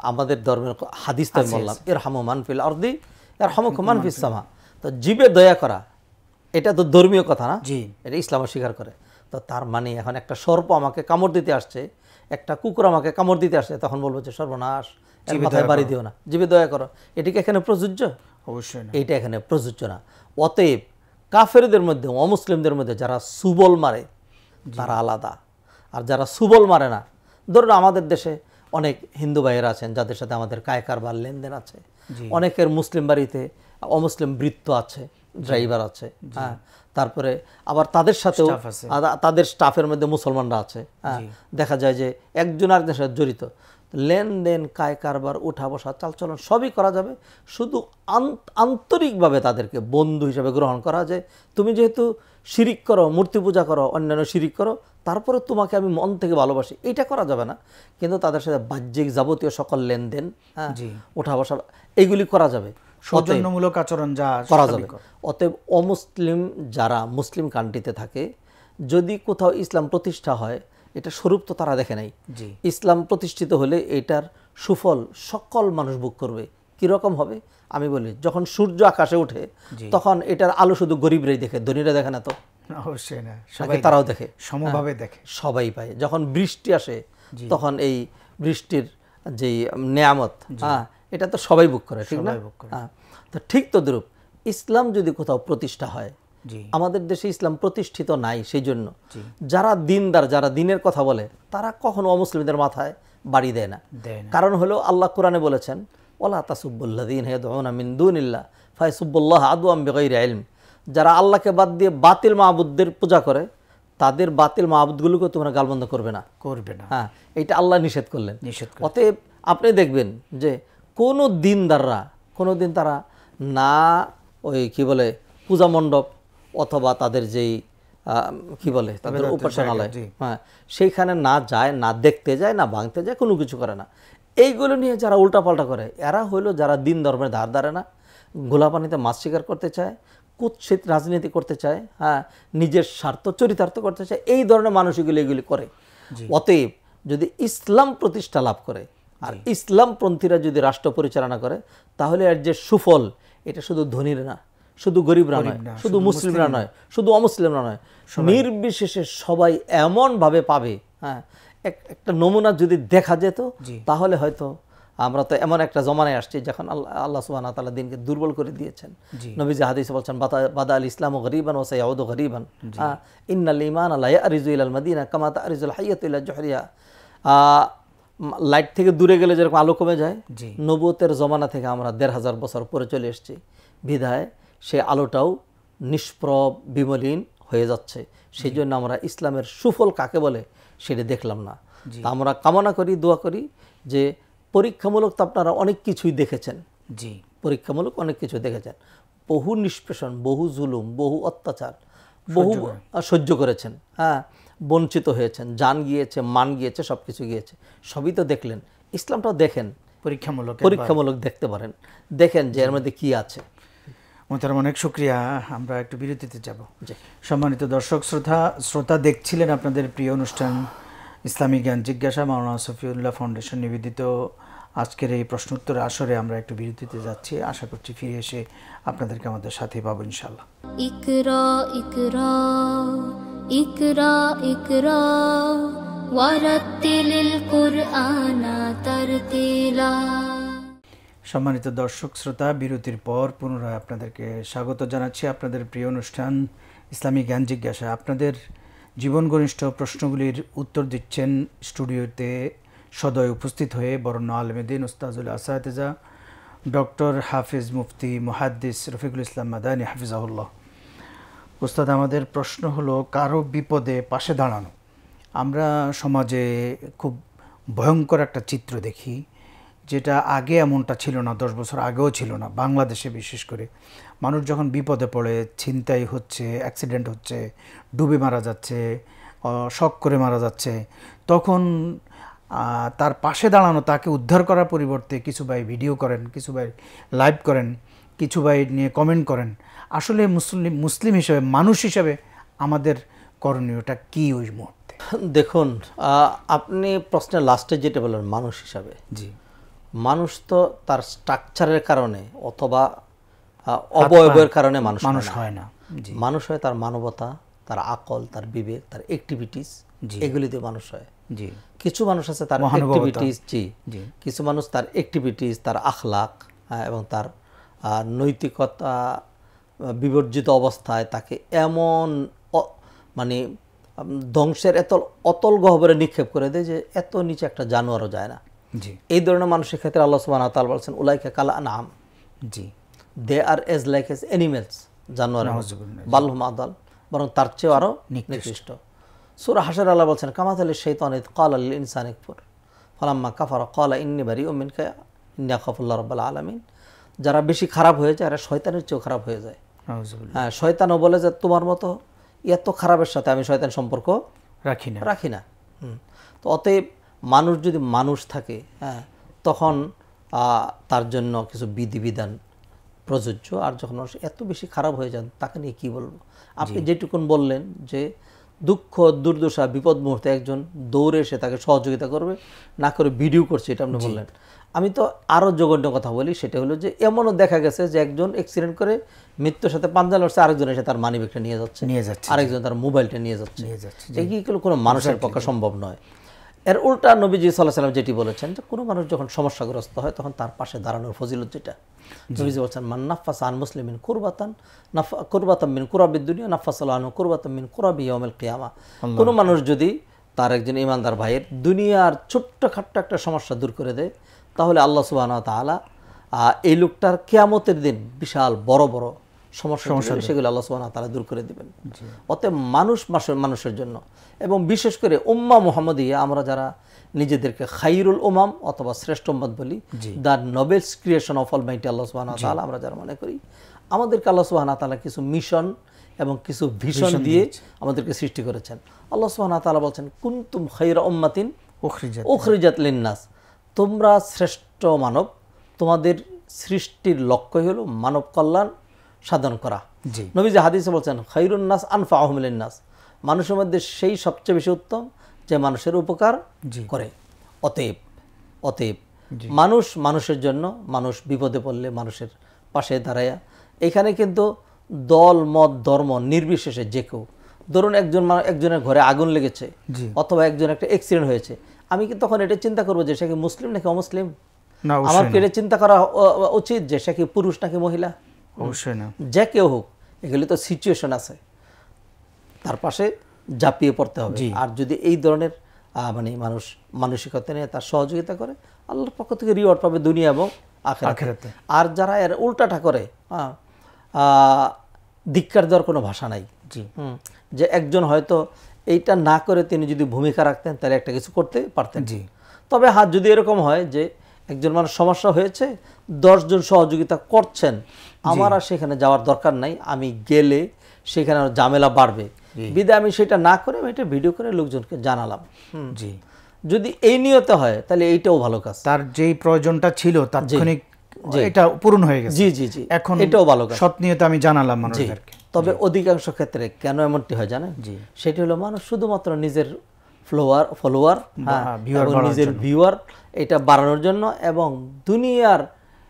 আমাদের ধর্মের হাদিস তো বললাম, ইরহামু মান ফিল আরদি ইয়ারহামুকুম মান ফিস সামা। তো জীবে দয়া করা এটা তো ধর্মীয় কথা না, এটা ইসলাম স্বীকার করে। তো তার মানে এখন একটা সর্প আমাকে কামড় দিতে আসছে, একটা কুকুর আমাকে কামড় দিতে আসছে, তখন বলবো যে সর্বনাশ, মাথায় বাড়ি দিও না, জীবে দয়া করো। এটা কি এখানে প্রযোজ্য? অবশ্যই না, এইটা এখানে প্রযোজ্য না। অতএব কাফেরদের মধ্যে, অমুসলিমদের মধ্যে যারা সুবল মারে তারা আলাদা, আর যারা সুবল মারে না, ধরুন আমাদের দেশে অনেক হিন্দু ভাইয়েরা আছেন যাদের সাথে আমাদের কায়কারবার লেনদেন আছে, অনেকের মুসলিম বাড়িতে অমুসলিম বৃত্ত আছে, ড্রাইভার আছে, হ্যাঁ, তারপরে আবার তাদের সাথেও তাদের স্টাফের মধ্যে মুসলমানরা আছে, হ্যাঁ, দেখা যায় যে একজন আরেকজনের সাথে জড়িত। লেনদেন, কারবার, উঠা বসা, চালচলন সবই করা যাবে, শুধু আন্তরিকভাবে তাদেরকে বন্ধু হিসেবে গ্রহণ করা যায়। তুমি যেহেতু শিরিক করো, মূর্তি পূজা করো, অন্যান্য শিরিক করো, তারপরে তোমাকে আমি মন থেকে ভালোবাসি, এইটা করা যাবে না। কিন্তু তাদের সাথে বাহ্যিক যাবতীয় সকল লেনদেন, হ্যাঁ, উঠা বসা, এইগুলি করা যাবে, সৌজন্যমূলক আচরণ যা করা যাবে। অতএব অমুসলিম যারা মুসলিম কান্ট্রিতে থাকে, যদি কোথাও ইসলাম প্রতিষ্ঠা হয়, এটা স্বরূপ তো তারা দেখে নাই। ইসলাম প্রতিষ্ঠিত হলে এটার সুফল সকল মানুষ ভোগ করবে। কীরকম হবে আমি বলি, যখন সূর্য আকাশে ওঠে তখন এটার আলো শুধু গরিবরাই দেখে, ধনীরা দেখে না। তো অবশ্যই না, তারাও দেখে, সমভাবে দেখে, সবাই পায়। যখন বৃষ্টি আসে তখন এই বৃষ্টির যে নেয়ামত, হ্যাঁ, এটা তো সবাই ভোগ করে, ঠিক না? হ্যাঁ, তো ঠিক তদ্রূপ ইসলাম যদি কোথাও প্রতিষ্ঠা হয়, আমাদের দেশে ইসলাম প্রতিষ্ঠিত নাই, সেই জন্য যারা দিনদার, যারা দিনের কথা বলে, তারা কখনো অমুসলিমদের মাথায় বাড়ি দেয় না। কারণ হলো আল্লাহ কোরআনে বলেছেন, ওয়ালা তাসুব্বুল্লাযীনা ইয়াদউনা মিন দুনিল্লাহ ফায়াসুব্বুল্লাহ আদওয়াম বিগাইরি ইলম। যারা আল্লাহকে বাদ দিয়ে বাতিল মাবুদদের পূজা করে, তাদের বাতিল মাবুদগুলোকে তোমরা গালমন্দ করবে না। হ্যাঁ, এটা আল্লাহ নিষেধ করলেন। অতএব আপনি দেখবেন যে কোনো দিনদাররা কোনোদিন তারা না ওই কি বলে পূজা মণ্ডপ অথবা তাদের যেই কি বলে তাদের উপাসনালয়, হ্যাঁ, সেইখানে না যায়, না দেখতে যায়, না ভাঙতে যায়, কোনো কিছু করে না। এইগুলো নিয়ে যারা উল্টাপাল্টা করে, এরা হইলো যারা দিন ধর্মের ধার ধারে না, গোলাপানিতে মাছ শিকার করতে চায়, কুৎসিত রাজনীতি করতে চায়, হ্যাঁ, নিজের স্বার্থ চরিতার্থ করতে চায়, এই ধরনের মানুষগুলো এগুলি করে। অতএব যদি ইসলাম প্রতিষ্ঠা লাভ করে আর ইসলামপন্থীরা যদি রাষ্ট্র পরিচালনা করে, তাহলে এর যে সুফল, এটা শুধু ধনীরা না, শুধু গরিবরা নয়, শুধু মুসলিমরা নয়, শুধু অমুসলিমরা নয়, নির্বিশেষে সবাই এমনভাবে পাবে। হ্যাঁ, একটা নমুনা যদি দেখা যেত, তাহলে হয়তো আমরা তো এমন একটা জমানায় আসছি যখন আল্লাহ সুবহানাহু ওয়া তাআলা দিনকে দুর্বল করে দিয়েছেন। নবীজি হাদিসে বলছেন, বাদা আল ইসলামু গরিবান ওয়া সায়াউদু গরিবান, ইন্নাল ঈমান লা ইয়ারিজু ইলাল মাদিনা কামা তারিজুল হাইয়াতু ইলা জুহরিয়া। লাইট থেকে দূরে গেলে যেরকম আলো কমে যায়, নবুয়তের জমানা থেকে আমরা ১৫০০ বছর পরে চলে এসেছি, বিধায় সে আলোটাও নিষ্প্রভ বিমলিন হয়ে যাচ্ছে। সেই জন্য আমরা ইসলামের সুফল কাকে বলে সেটা দেখলাম না। তা আমরা কামনা করি, দোয়া করি যে পরীক্ষামূলক তো আপনারা অনেক কিছুই দেখেছেন, জি, পরীক্ষামূলক অনেক কিছু দেখেছেন, বহু নিষ্পেষণ, বহু জুলুম, বহু অত্যাচার, বহু সহ্য করেছেন, হ্যাঁ, বঞ্চিত হয়েছেন, জান গিয়েছে, মান গিয়েছে, সব কিছু গিয়েছে, সবই তো দেখলেন। ইসলামটাও দেখেন, পরীক্ষামূলক দেখতে পারেন, দেখেন যে এর মধ্যে কি আছে। মোহতারাম, অনেক শুকরিয়া। আমরা একটু বিরতিতে যাব। সম্মানিত দর্শক শ্রোতা, দেখছিলেন আপনাদের প্রিয় অনুষ্ঠান ইসলামী জ্ঞান জিজ্ঞাসা, মাওলানা সফিউল্লাহ ফাউন্ডেশন নিবেদিত আজকের এই প্রশ্নোত্তর আসরে আমরা একটু বিরতিতে যাচ্ছি। আশা করছি ফিরে এসে আপনাদেরকে আমাদের সাথে পাবো ইনশাআল্লাহ। ইকরা ইকরা ইকরা ইকরা ওয়ারাত্তিলিল কুরআনা তারতিলা। সম্মানিত দর্শক শ্রোতা, বিরতির পর পুনরায় আপনাদেরকে স্বাগত জানাচ্ছি আপনাদের প্রিয় অনুষ্ঠান ইসলামী জ্ঞান জিজ্ঞাসা। আপনাদের জীবন ঘনিষ্ঠ প্রশ্নগুলির উত্তর দিচ্ছেন স্টুডিওতে সদয় উপস্থিত হয়ে বরেণ্য আলেমে দ্বীন উস্তাজুল আসাতিজা ডক্টর হাফিজ মুফতি মুহাদ্দিস রফিকুল ইসলাম মাদানী হাফিজাহুল্লাহ। উস্তাদ, আমাদের প্রশ্ন হলো কারো বিপদে পাশে দাঁড়ানো। আমরা সমাজে খুব ভয়ঙ্কর একটা চিত্র দেখি, যেটা আগে এমনটা ছিল না, 10 বছর আগেও ছিল না। বাংলাদেশে বিশেষ করে মানুষ যখন বিপদে পড়ে, ছিনতাই হচ্ছে, অ্যাক্সিডেন্ট হচ্ছে, ডুবে মারা যাচ্ছে, শক করে মারা যাচ্ছে, তখন তার পাশে দাঁড়ানো, তাকে উদ্ধার করার পরিবর্তে কিছু ভাই ভিডিও করেন, কিছু ভাই লাইভ করেন, কিছু ভাই নিয়ে কমেন্ট করেন। আসলে মুসলিম হিসেবে, মানুষ হিসেবে আমাদের করণীয়টা কি ওই মুহূর্তে? দেখুন, আপনি প্রশ্নের লাস্টে যেটা বললেন মানুষ হিসাবে, জি, মানুষ তো তার স্ট্রাকচারের কারণে অথবা অবয়বের কারণে মানুষ হয় না। মানুষ হয় তার মানবতা, তার আকল, তার বিবেক, তার অ্যাক্টিভিটিস, এগুলি দিয়ে মানুষ হয়। জি, কিছু মানুষ আছে তার অ্যাক্টিভিটিস, কিছু মানুষ তার অ্যাক্টিভিটিস, তার আখলাক এবং তার নৈতিকতা বিবর্জিত অবস্থায় তাকে এমন মানে ধ্বংসের অতল গহ্বরে নিক্ষেপ করে দেয় যে এত নিচে একটা জানোয়ারও যায় না। এই ধরনের মানুষের ক্ষেত্রে আল্লাহ সুবহানাহু ওয়া তাআলা বলেছেন উলাইকা কাল আনআম, জি, দে আর এজ লাইক এজ অ্যানিমেলস, জানোয়ার, বালহুম আদাল, বরং তার চেয়েও আরও নিকৃষ্ট। সূরা হাশর আল্লাহ বলছেন কামাথালি শাইতান ইয ক্বালা লিল ইনসানি কুফর ফালাম্মা কাফারা ক্বালা ইন্নী বারিউম মিনকা ইন্নী আখাফুল্লাহ রাব্বুল আলামিন। যারা বেশি খারাপ হয়ে যায় এরা শয়তানের চেয়েও খারাপ হয়ে যায়। হ্যাঁ, শয়তানও বলে যে তোমার মতো এত খারাপের সাথে আমি শয়তান সম্পর্ক রাখি না। তো অতএব মানুষ যদি মানুষ থাকে, হ্যাঁ, তখন তার জন্য কিছু বিধিবিধান প্রযোজ্য। আর যখন মানুষ এত বেশি খারাপ হয়ে যান তাকে নিয়ে কী বলবো? আপনি যেটুকুন বললেন যে দুঃখ দুর্দশা বিপদ মুহূর্তে একজন দৌড়ে এসে তাকে সহযোগিতা করবে, না করে ভিডিও করছে, এটা আপনি বললেন। আমি তো আরও জঘন্য কথা বলি, সেটা হলো যে এমনও দেখা গেছে যে একজন অ্যাক্সিডেন্ট করে মৃত্যুর সাথে পাঞ্জা লড়ছে, আরেকজন এসে তার মানিব্যাগটা নিয়ে যাচ্ছে, আরেকজন তার মোবাইলটা নিয়ে যাচ্ছে। এইগুলো কোনো মানুষের পক্ষে সম্ভব নয়। এর উল্টা নবীজি সাল্লাল্লাহু আলাইহি ওয়াসাল্লাম যেটি বলেছেন যে কোনো মানুষ যখন সমস্যাগ্রস্ত হয় তখন তার পাশে দাঁড়ানোর ফজিলত যেটা নবীজি বলছেন মান নাফাসা আন মুসলিমিন কুরবাতান মিন কুরাবিদ দুনিয়া নাফাসাল্লাহু আনহু কুরবাতান মিন কুরাবি ইয়াউমিল কিয়ামা। কোনো মানুষ যদি তার একজন ইমানদার ভাইয়ের দুনিয়ার ছোট্টখাট্ট একটা সমস্যা দূর করে দেয়, তাহলে আল্লাহ সুবহানাহু ওয়া তাআলা এই লোকটার কিয়ামতের দিন বিশাল বড় বড় সমস্যা সেগুলো আল্লাহ সুবহানাহু ওয়া তাআলা দূর করে দেবেন। অতএব মানুষ মানুষের জন্য, এবং বিশেষ করে উম্মাহ মুহাম্মাদিয়া, আমরা যারা নিজেদেরকে খাইরুল উমাম অথবা শ্রেষ্ঠ উম্মত বলি, the nobles creation of almighty আল্লাহ সুবহানাহু ওয়া তাআলা, আমরা যারা মনে করি আমাদেরকে আল্লাহ সুবহানাহু ওয়া তাআলা কিছু মিশন এবং কিছু ভিশন দিয়ে আমাদেরকে সৃষ্টি করেছেন। আল্লাহ সুবহানাহু ওয়া তাআলা বলছেন কুনতুম খায়রা উম্মাতিন উখরিজাত লিন্নাস, তোমরা শ্রেষ্ঠ মানব, তোমাদের সৃষ্টির লক্ষ্যই হলো মানব কল্যাণ সাধন করা। নবীজি হাদিসে বলছেন খায়রুন নাস আনফাউহুম লিন্নাস, মানুষের মধ্যে সেই সবচেয়ে বেশি উত্তম যে মানুষের উপকার করে। অতএব মানুষ মানুষের জন্য, মানুষ বিপদে পড়লে মানুষের পাশে দাঁড়ায়। এখানে কিন্তু দল মত ধর্ম নির্বিশেষে যে কেউ, ধরুন একজনের ঘরে আগুন লেগেছে অথবা একজন একটা অ্যাক্সিডেন্ট হয়েছে, আমি কি তখন এটা চিন্তা করবো যে সে কি মুসলিম নাকি অমুসলিম? আমার কি এটা চিন্তা করা উচিত যে সে কি পুরুষ নাকি মহিলা? অবশ্যই না। যে কেউ হোক, এগুলি তো সিচুয়েশন আছে, তার পাশে ঝাঁপিয়ে পড়তে হবে। আর যদি এই ধরনের মানে মানুষ মানসিকতা নিয়ে তার সহযোগিতা করে, আল্লাহর পক্ষ থেকে রিওয়ার্ড পাবে দুনিয়া এবং আখিরাতে। আর যারা এর উল্টাটা করে, ধিক্কার দেওয়ার কোনো ভাষা নাই। যে একজন হয়তো এইটা না করে তিনি যদি ভূমিকা রাখতেন তাহলে একটা কিছু করতে পারতেন। জি। তবে যদি এরকম হয় যে একজন মানুষ সমস্যা হয়েছে, 10 জন সহযোগিতা করছেন, আমার আর সেখানে যাওয়ার দরকার নাই, আমি গেলে সেখানে আর ঝামেলা বাড়বে, বিধায় আমি সেটা না করে আমি এটা ভিডিও করে লোকজনকে জানালাম। জি। যদি এই নিয়তে হয় তাহলে এইটাও ভালো কাজ। তার যেই প্রয়োজনটা ছিল তাৎক্ষণিক এটা পূরণ হয়ে গেছে। জি জি জি, এখন এটাও ভালো কাজ। সৎ নিয়তে আমি জানালাম মানুষদেরকে। তবে অধিকাংশ ক্ষেত্রে কেন এমনটি হয় জানেন? সেটি হলো মানুষ শুধুমাত্র নিজের ফলোয়ার, নিজের ভিউয়ার এটা বাড়ানোর জন্য এবং দুনিয়ার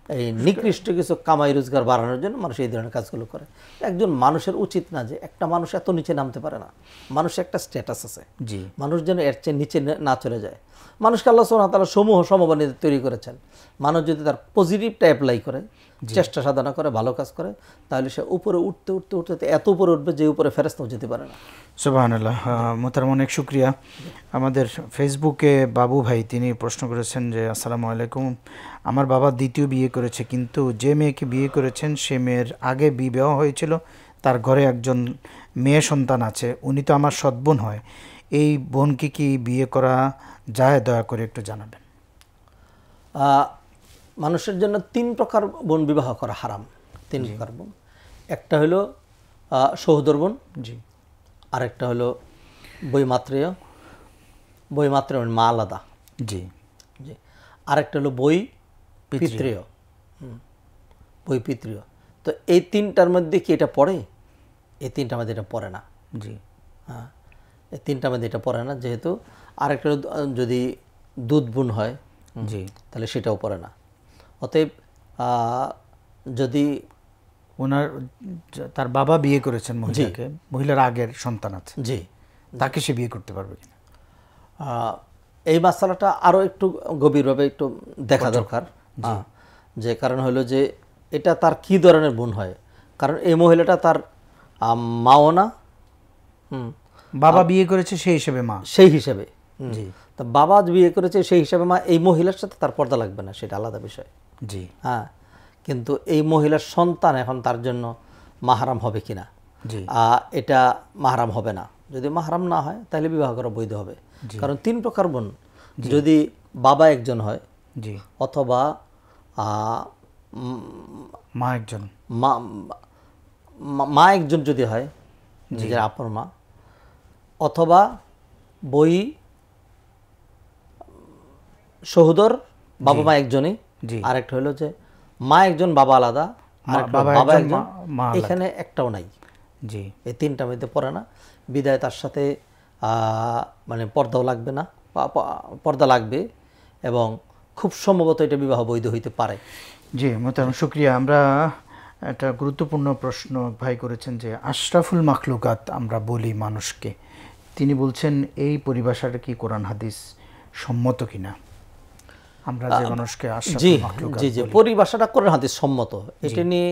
এই নিকৃষ্ট কিছু কামাই রোজগার বাড়ানোর জন্য মানুষ এই ধরনের কাজগুলো করে। একজন মানুষের উচিত না যে একটা মানুষ এত নিচে নামতে পারে না। মানুষের একটা স্ট্যাটাস আছে, জি, মানুষ যেন এর চেয়ে নিচে না চলে যায়। মানুষকে আল্লাহ সুবহানাহু ওয়া তাআলা সমূহ সমবানিত তৈরি করেছেন। মানুষ যদি তার পজিটিভটা অ্যাপ্লাই করে, চেষ্টা সাধনা করে, ভালো কাজ করে, তাহলে সে উপরে উঠতে উঠতে উঠতে এত উপরে উঠবে যে উপরে ফেরেশতাও যেতে পারে না। সুবহানাল্লাহ। মোহতারাম, অনেক শুকরিয়া। আমাদের ফেসবুকে বাবু ভাই তিনি প্রশ্ন করেছেন যে আসসালামু আলাইকুম, আমার বাবা দ্বিতীয় বিয়ে করেছে, কিন্তু যে মেয়েকে বিয়ে করেছেন সে মেয়ের আগে বিবাহ হয়েছিল, তার ঘরে একজন মেয়ে সন্তান আছে, উনি তো আমার সৎ বোন হয়, এই বোনকে কি বিয়ে করা যায়? দয়া করে একটু জানাবেন। মানুষের জন্য 3 প্রকার বোন বিবাহ করা হারাম। 3 প্রকার বোন। একটা হলো সহোদর বোন, জি, আরেকটা হলো বৈমাত্রেয়, বৈমাত্রেয় মা আলাদা, জি জি, আরেকটা হলো বই পিতৃয়, বই পিতৃয়। তো এই 3টার মধ্যে কি এটা পড়ে? এই 3টার মধ্যে এটা পড়ে না। জি, হ্যাঁ, এই 3টার মধ্যে এটা পড়ে না। যেহেতু আরেকটা যদি দুধ বোন হয়, জি, তাহলে সেটাও পড়ে না। অতএব যদি তার বাবা বিয়ে করেছেন মহিলাকে, মহিলার আগের সন্তান আছে, জি, তাকে সে বিয়ে করতে পারবে কিনা? এই মাসালাটা আরও একটু গভীরভাবে একটু দেখা দরকার। যে কারণ হলো যে এটা তার কি ধরনের বোন হয়, কারণ এই মহিলাটা তার মাও না, বাবা বিয়ে করেছে সেই হিসেবে মা, সেই হিসেবে, জি, তো বাবা বিয়ে করেছে সেই হিসাবে মা। এই মহিলার সাথে তার পর্দা লাগবে না, সেটা আলাদা বিষয়। জি, হ্যাঁ, কিন্তু এই মহিলার সন্তান এখন তার জন্য মাহরাম হবে কিনা, জি, এটা মাহরাম হবে না। যদি মাহরাম না হয় তাহলে বিবাহ করা বৈধ হবে। কারণ 3 প্রকার বোন, যদি বাবা একজন হয়, জি, অথবা মা একজন, মা একজন যদি হয়, নিজের আপন মা, অথবা বই সহোদর, বাবা মা একজনই, আরেকটা হলো যে মা একজন বাবা আলাদা, বাবা একজন, এখানে একটাও নাই। জি, এই 3টার মধ্যে পড়ে না, বিদায় তার সাথে মানে পর্দাও লাগবে না, পর্দা লাগবে এবং খুব সম্ভবত এটা বিবাহ বৈধ হইতে পারে। জি, মোহতারাম শুকরিয়া। আমরা একটা গুরুত্বপূর্ণ প্রশ্ন ভাই করেছেন যে আশরাফুল মাখলুকাত আমরা বলি মানুষকে, তিনি বলছেন এই পরিভাষাটা কি কোরআন হাদিস সম্মত কিনা? আমরা যে মানুষকে আশরাফুল মাখলুকাত, জি জি, পরিভাষাটা কোরআন হাদিস সম্মত। এটা নিয়ে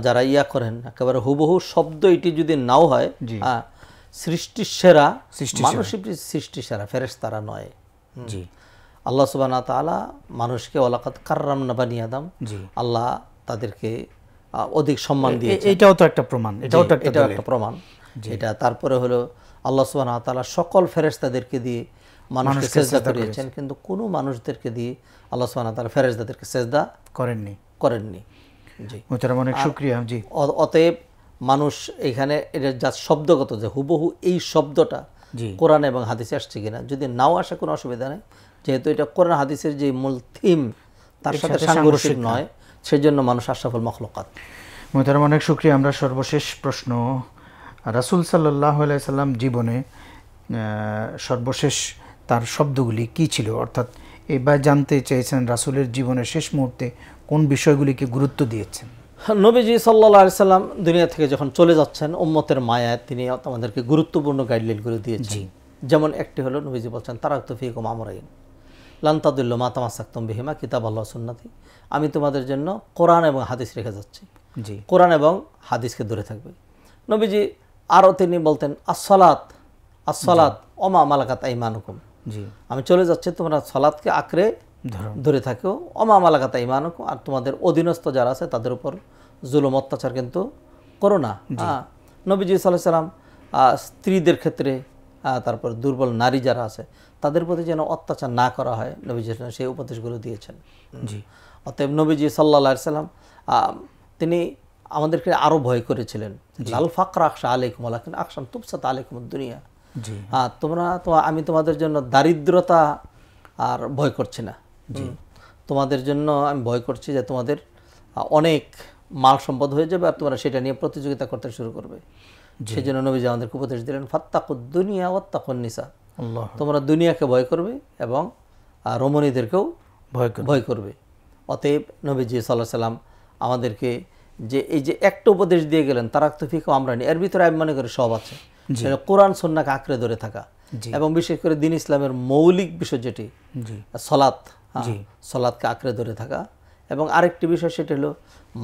যারা করেন একেবারে হুবহু শব্দ এটি যদি নাও হয়, সৃষ্টির সেরা মানুষই সৃষ্টির সেরা, ফেরেশতারা নয়। জি, আল্লাহ সুবহানাহু ওয়া তাআলা মানুষকে ওয়ালাকাদ কাররামনা বানি আদম, আল্লাহ তাদেরকে অধিক সম্মান দিয়েছেন। এটাও তো একটা প্রমাণ, এটাও একটা প্রমাণ। এটা তারপরে হলো আল্লাহ সুবহানাহু ওয়া তাআলা সকল ফেরেশতাদেরকে দিয়ে মানুষকে সেজদা করিয়েছেন, কিন্তু কোনো মানুষদেরকে দিয়ে আল্লাহ সুবহানাহু ওয়া তাআলা ফেরেশতাদেরকে সেজদা করেননি। জি, অনেক শুকরিয়া। জি, অতএব মানুষ এখানে এটা যা শব্দগত যে হুবহু এই শব্দটা কোরআন এবং হাদিসে আসছে কিনা, যদি নাও আসে কোনো অসুবিধা নেই, যেহেতু এটা কোরআন হাদিসের যে মূল থিম তার সাথে সাংঘর্ষিক নয়, সেজন্য মানুষ আশরাফুল মাখলুকাত। মোহতারাম, অনেক শুকরিয়া। আমরা সর্বশেষ প্রশ্ন, রাসূল সাল্লাল্লাহু আলাইহি সাল্লাম জীবনে সর্বশেষ তার শব্দগুলি কি ছিল? অর্থাৎ এবার জানতে চেয়েছেন রাসূলের জীবনের শেষ মুহূর্তে কোন বিষয়গুলিকে গুরুত্ব দিয়েছেন? নবীজি সাল্লাল্লাহু আলাইহি সাল্লাম দুনিয়া থেকে যখন চলে যাচ্ছেন, উম্মতের মায়ায় তিনি আমাদেরকে গুরুত্বপূর্ণ গাইডলাইনগুলো দিয়েছেন। যেমন একটি হলো নবীজি বলছেন, তারাকতু ফীকুম আমরাইন লান তাদিল্লু মা তামাসসাকতুম বিহিমা কিতাবাল্লাহ সুন্নতি, আমি তোমাদের জন্য কোরআন এবং হাদিস রেখে যাচ্ছি। জি, কোরআন এবং হাদিসকে ধরে থাকবে। নবীজি আরও তিনি বলতেন, আসসালাত আসসালাত ওমা মালাকাত আইমানুকুম, জি, আমি চলে যাচ্ছি, তোমরা সালাতকে আঁকড়ে ধরে থাকো, ওমা মালাকাত আইমানুকুম, আর তোমাদের অধীনস্থ যারা আছে তাদের উপর জুলুম অত্যাচার কিন্তু করো না। নবীজি সাল্লাল্লাহু আলাইহি সাল্লাম স্ত্রীদের ক্ষেত্রে তারপর দুর্বল নারী যারা আছে তাদের প্রতি যেন অত্যাচার না করা হয়, নবীজি সেই উপদেশগুলো দিয়েছেন। জি। অতএব নবীজি সাল্লাল্লাহু আলাইহি সাল্লাম তিনি আমাদেরকে আরো ভয় করেছিলেন, লাল ফাকরা আখশা আলাইকুম ওয়ালাকিন আখশান তুবসাত আলাইকুমুদ দুনিয়া। জি। আমি তোমাদের জন্য দারিদ্রতা আর ভয় করছি না, তোমাদের জন্য আমি ভয় করছি যে তোমাদের অনেক মাল সম্পদ হয়ে যাবে আর তোমরা সেটা নিয়ে প্রতিযোগিতা করতে শুরু করবে। সেই জন্য নবীজি আমাদেরকে উপদেশ দিলেন ফাত্তাকুদ দুনিয়া ওয়াত্তাকুন নিসা, তোমরা দুনিয়াকে ভয় করবে এবং রমণীদেরকেও ভয় করবে। অতএব নবীজি সাল্লাল্লাহু আলাইহি সাল্লাম আমাদেরকে যে এই যে একটা উপদেশ দিয়ে গেলেন তারাক্তু ফিকুম আমরানি, এর ভিতরে আমি মনে করি সব আছে। কোরআন সুন্নাহকে আঁকড়ে ধরে থাকা এবং বিশেষ করে দ্বীন ইসলামের মৌলিক বিষয় যেটি সালাত, সালাতকে আঁকড়ে ধরে থাকা। এবং আরেকটি বিষয় সেটা হলো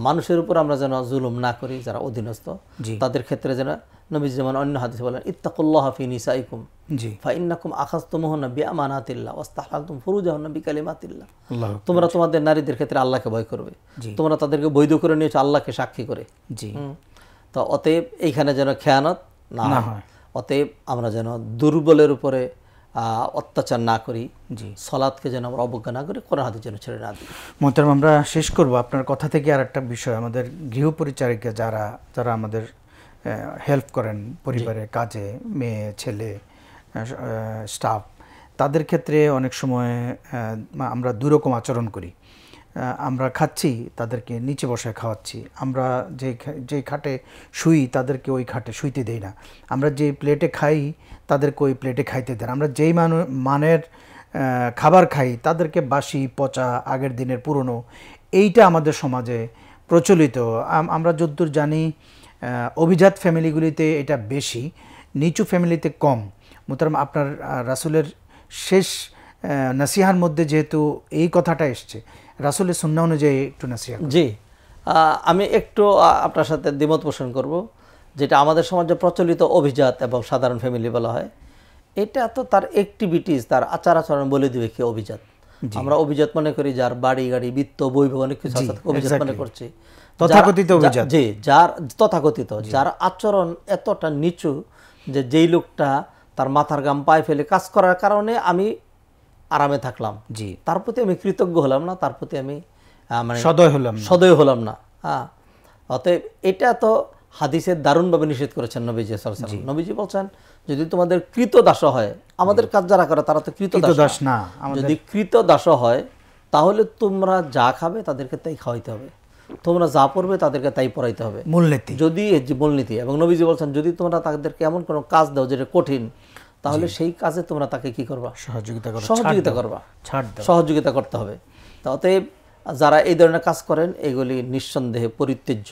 মানুষের উপর আমরা যেন জুলুম না করি, যারা অধীনস্থ তাদের ক্ষেত্রে যেন নবীজি যেমন অন্য হাদিসে বলেন ইত্তাকুল্লাহ ফি নিসাইকুম ফাইন্নাকুম আখাযতুমুহুন্না বিআমানাতিল্লাহ ওয়াস্তাহলালতুম ফুরুজাহুন্না বিকালিমাতিল্লাহ। তোমরা তোমাদের নারীদের ক্ষেত্রে আল্লাহকে ভয় করবে, তোমরা তাদেরকে বৈধ করে নিয়েছো আল্লাহকে সাক্ষী করে। তো অতএব এইখানে যেন খেয়ানত না হয়, অতএব আমরা যেন দুর্বলের উপরে অত্যাচার না করি, সালাতকে যেন আমরা অবজ্ঞা না করি, কোরআন হাদিস যেন ছেড়ে না দিই। মোহতারাম, আমরা শেষ করব আপনার কথা থেকে আর একটা বিষয়, আমাদের গৃহপরিচারিকা যারা আমাদের হেল্প করেন পরিবারের কাজে, মেয়ে ছেলে স্টাফ, তাদের ক্ষেত্রে অনেক সময় আমরা দুরকম আচরণ করি। আমরা খাচ্ছি, তাদেরকে নিচে বসায় খাওয়াচ্ছি। আমরা যে খাটে শুই তাদেরকে ওই খাটে শুইতে দেই না। আমরা যে প্লেটে খাই তাদেরকে ওই প্লেটে খাইতে দেন। আমরা যেই মানের খাবার খাই তাদেরকে বাসি পচা আগের দিনের পুরনো, এইটা আমাদের সমাজে প্রচলিত। আমরা যতদূর জানি অভিজাত ফ্যামিলিগুলিতে এটা বেশি, নিচু ফ্যামিলিতে কম। মোহতারাম, আপনার রাসূলের শেষ নাসিহার মধ্যে যেহেতু এই কথাটা এসছে, রাসূলের সুন্নাহ অনুযায়ী একটু নাসিহা। জি, আমি একটু আপনার সাথে দ্বিমত পোষণ করব। যেটা আমাদের সমাজে প্রচলিত অভিজাত এবং সাধারণ ফ্যামিলি বলা হয়, এটা তো তার অ্যাক্টিভিটিস, তার আচার আচরণ বলে দিবে কি অভিজাত। আমরা অভিজাত মনে করি যার বাড়ি গাড়ি বিত্ত বৈভব অনেক কিছু আছে, অভিজাত মনে করছি তথাকথিত অভিজাত। জি, যার তথাকথিত যার আচরণ এতটা নিচু যে যেই লোকটা তার মাথার গাম পায়ে ফেলে কাজ করার কারণে আমি আরামে থাকলাম, জি, তার প্রতি আমি কৃতজ্ঞ হলাম না, তার প্রতি আমি মানে সদয় হলাম না। হ্যাঁ, অতএব এটা তো হাদিসের দারুণভাবে নিষেধ করেছেন নবীজি সাল্লাল্লাহু আলাইহি ওয়াসাল্লাম। নবীজি বলছেন যদি তোমাদের কৃতদাস হয়, আমাদের কাজ যারা করে তারা তো কৃতদাস না, যদি কৃতদাস হয় তাহলে তোমরা যা খাবে তাদেরকে তাই খাওয়াইতে হবে, তোমরা যা পড়বে তাদেরকে তাই পড়াইতে হবে, মূলনীতি। যদি মূলনীতি, এবং নবীজি বলছেন যদি তোমরা তাদেরকে এমন কোনো কাজ দাও যেটা কঠিন, তাহলে সেই কাজে তোমরা তাকে কি করবা? সহযোগিতা করতে হবে। তো অতএব যারা এই ধরনের কাজ করেন এগুলি নিঃসন্দেহে পরিত্যাজ্য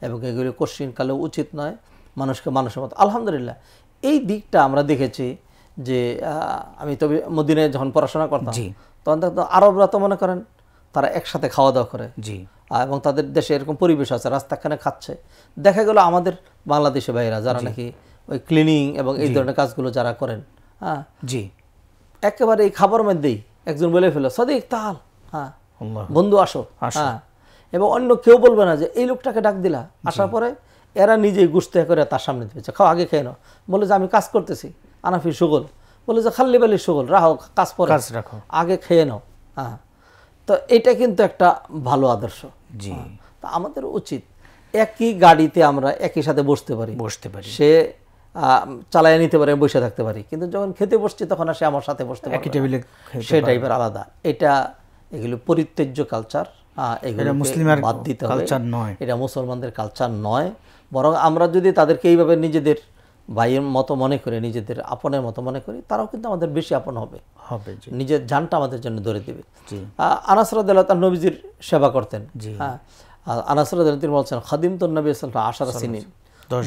এবং এগুলি কঠিনকালেও উচিত নয়। মানুষকে মানুষের মতো, আলহামদুলিল্লাহ এই দিকটা আমরা দেখেছি যে আমি তবে মদিনায় যখন পড়াশোনা করতাম তখন তো আরবরা তো মনে করেন তারা একসাথে খাওয়া দাওয়া করে, এবং তাদের দেশে এরকম পরিবেশ আছে, রাস্তাখানে খাচ্ছে। দেখা গেল আমাদের বাংলাদেশে ভাইরা যারা নাকি ওই ক্লিনিং এবং এই ধরনের কাজগুলো যারা করেন, হ্যাঁ জি, একেবারে এই খাবার মধ্যেই একজন বলে ফেলো সদিক তাল, হ্যাঁ বন্ধু আসো, হ্যাঁ, এবং অন্য কেউ বলবে না যে এই লোকটাকে ডাক দিলা। আসার পরে এরা নিজেই গুস্তে করে তার সামনে দিয়েছে, খাও আগে খেয়ে নাও। বলে যে আমি কাজ করতেছি, আনাফি সুগল, বলে যে খাল্লি বালি সুগল, রাহো কাজ পরে রাখো, আগে খেয়ে নাও। হ্যাঁ, তো এটা কিন্তু একটা ভালো আদর্শ। জি, তা আমাদের উচিত একই গাড়িতে আমরা একই সাথে বসতে পারি, সে চালায় নিতে পারে, বসে থাকতে পারি, কিন্তু যখন খেতে বসছি তখন সে আমার সাথে বসতে পারে, সে টাইপের আলাদা। এগুলো পরিত্যাজ্য কালচার, এগুলো মুসলিমের বাদ দিতে হবে, এটা মুসলমানদের কালচার নয়। বরং আমরা যদি তাদেরকে এইভাবে নিজেদের ভাইয়ের মতো মনে করি, নিজেদের আপনের মতো মনে করি, তারাও কিন্তু আমাদের বেশি আপন হবে, নিজের জানটা আমাদের জন্য ধরে দেবে। আনাস রাদিয়াল্লাহু তাআলা নবীজির সেবা করতেন। হ্যাঁ, আনাস রাদিয়াল্লাহু তিনি বলছেন খাদিমতু নবী সাল্লাল্লাহু আলাইহি ওয়াসাল্লাম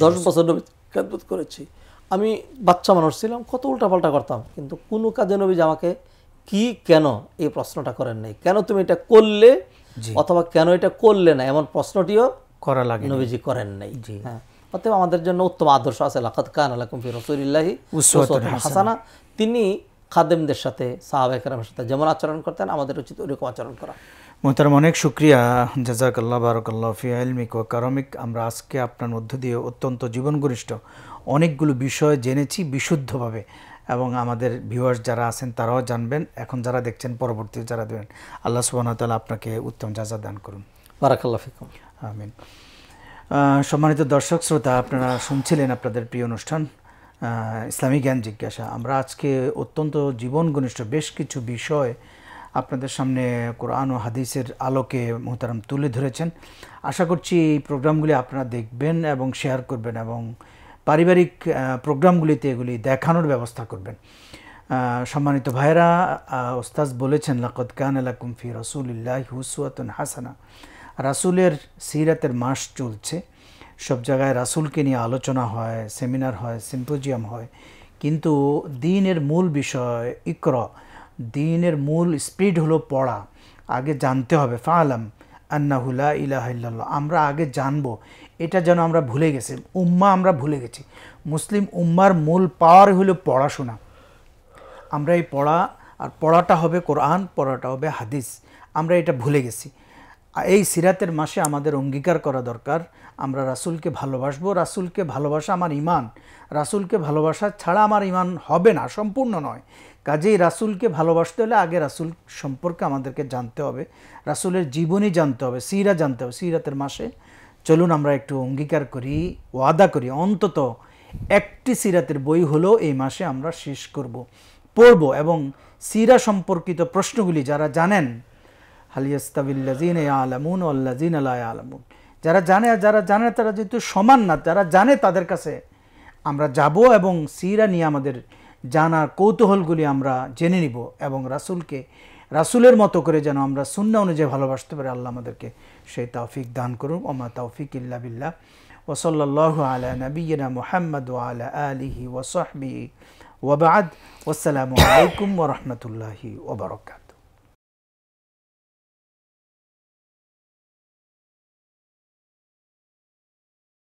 10 বছর নবী খেদমত করেছি। আমি বাচ্চা মানুষ ছিলাম, কত উল্টাপাল্টা করতাম, কিন্তু কোনো কাজে নবীজি আমাকে কি কেন এই প্রশ্নটা করেন নাই, কেন তুমি এটা করলে অথবা কেন এটা করলে না, এমন প্রশ্নটিও করা লাগে নবীজি করেন নাই। হ্যাঁ, অতএব আমাদের জন্য উত্তম আদর্শ আছে, লাকাদ কানা লাকুম ফি রাসূলিল্লাহি উসওয়াতুন হাসানাহ। তিনি খাদেমদের সাথে, সাহাবায়ে কেরামের সাথে যেমন আচরণ করতেন, আমাদের উচিত ওইরকম আচরণ করা। মোহতারাম, অনেক শুকরিয়া, জাযাকাল্লাহ, বারাকাল্লাহ ফি ইলমিক ওয়া কারামিক। আমরা আজকে আপনার মধ্য দিয়ে অত্যন্ত জীবন ঘনিষ্ঠ অনেকগুলো বিষয় জেনেছি বিশুদ্ধভাবে, এবং আমাদের ভিউয়ার্স যারা আছেন তারাও জানবেন, এখন যারা দেখছেন পরবর্তী যারা দেবেন। আল্লাহ সুবহানাহু ওয়া তাআলা আপনাকে উত্তম জাযা দান করুন। বারাকাল্লাহু ফিকুম। আমিন। সম্মানিত দর্শক শ্রোতা, আপনারা শুনছিলেন আপনাদের প্রিয় অনুষ্ঠান ইসলামী জ্ঞান জিজ্ঞাসা। আমরা আজকে অত্যন্ত জীবন ঘনিষ্ঠ বেশ কিছু বিষয় আপনাদের সামনে কোরআন ও হাদিসের আলোকে মোহতারাম তুলে ধরেছেন। আশা করছি এই প্রোগ্রামগুলি আপনারা দেখবেন এবং শেয়ার করবেন, এবং পারিবারিক প্রোগ্রামগুলিতে এগুলি দেখানোর ব্যবস্থা করবেন। সম্মানিত ভাইরা, ওস্তাজ বলেছেন লাকাদ কানা লাকুম ফি রাসূলিল্লাহি উসওয়াতুন হাসানা। রাসূলের সিরাতের মাস চলছে, সব জায়গায় রাসূলকে নিয়ে আলোচনা হয়, সেমিনার হয়, সিম্পোজিয়াম হয়, কিন্তু দ্বীনের মূল বিষয় ইকরা, দ্বীনের মূল স্পিরিট হলো পড়া। আগে জানতে হবে, ফাআলাম আন্নাহু লা ইলাহা ইল্লাল্লাহ, আমরা আগে জানবো। এটা যেন আমরা ভুলে গেছি, উম্মাহ আমরা ভুলে গেছি। মুসলিম উম্মার মূল পাওয়ার হলো পড়াশোনা। আমরা এই পড়া, আর পড়াটা হবে কোরআন, পড়াটা হবে হাদিস, আমরা এটা ভুলে গেছি। এই সিরাতের মাসে আমাদের অঙ্গীকার করা দরকার, আমরা রাসূলকে ভালোবাসবো। রাসূলকে ভালোবাসা আমার ঈমান, রাসূলকে ভালোবাসা ছাড়া আমার ঈমান হবে না, সম্পূর্ণ নয়। কাজেই রাসূলকে ভালোবাসতে হলে আগে রাসূল সম্পর্কে আমাদেরকে জানতে হবে, রাসূলের জীবনী জানতে হবে, সিরা জানতে হবে। সিরাতের মাসে চলুন আমরা একটু অঙ্গীকার করি, ওয়াদা করি, অন্তত একটি সিরাতের বই হলো এই মাসে আমরা শেষ করব, পড়ব, এবং সিরা সম্পর্কিত প্রশ্নগুলি যারা জানেন, হাল ইয়াস্তাবিল্লাযীনা ইয়ালামুন ওয়াল্লাযীনা লা ইয়ালামুন, যারা জানে আর যারা জানে তারা যেহেতু সমান না, যারা জানে তাদের কাছে আমরা যাব এবং সিরা নিয়ে আমাদের জানার কৌতূহলগুলি আমরা জেনে নিব, এবং রাসূলকে রাসূলের মতো করে যেন আমরা সুন্নাহ অনুযায়ী ভালোবাসতে পারি। আল্লাহ আমাদেরকে সেই তৌফিক দান করুন। ওমা তৌফিক ইল্লা বিল্লাহ। ওয়া সাল্লাল্লাহু আলা নাবিয়িনা মুহাম্মদ ওয়া আলা আলিহি ওয়া সাহবিহি ওয়া বা'দ। ওয়াসসালামু আলাইকুম ওয়া রাহমাতুল্লাহি ওয়া বারাকাতুহু।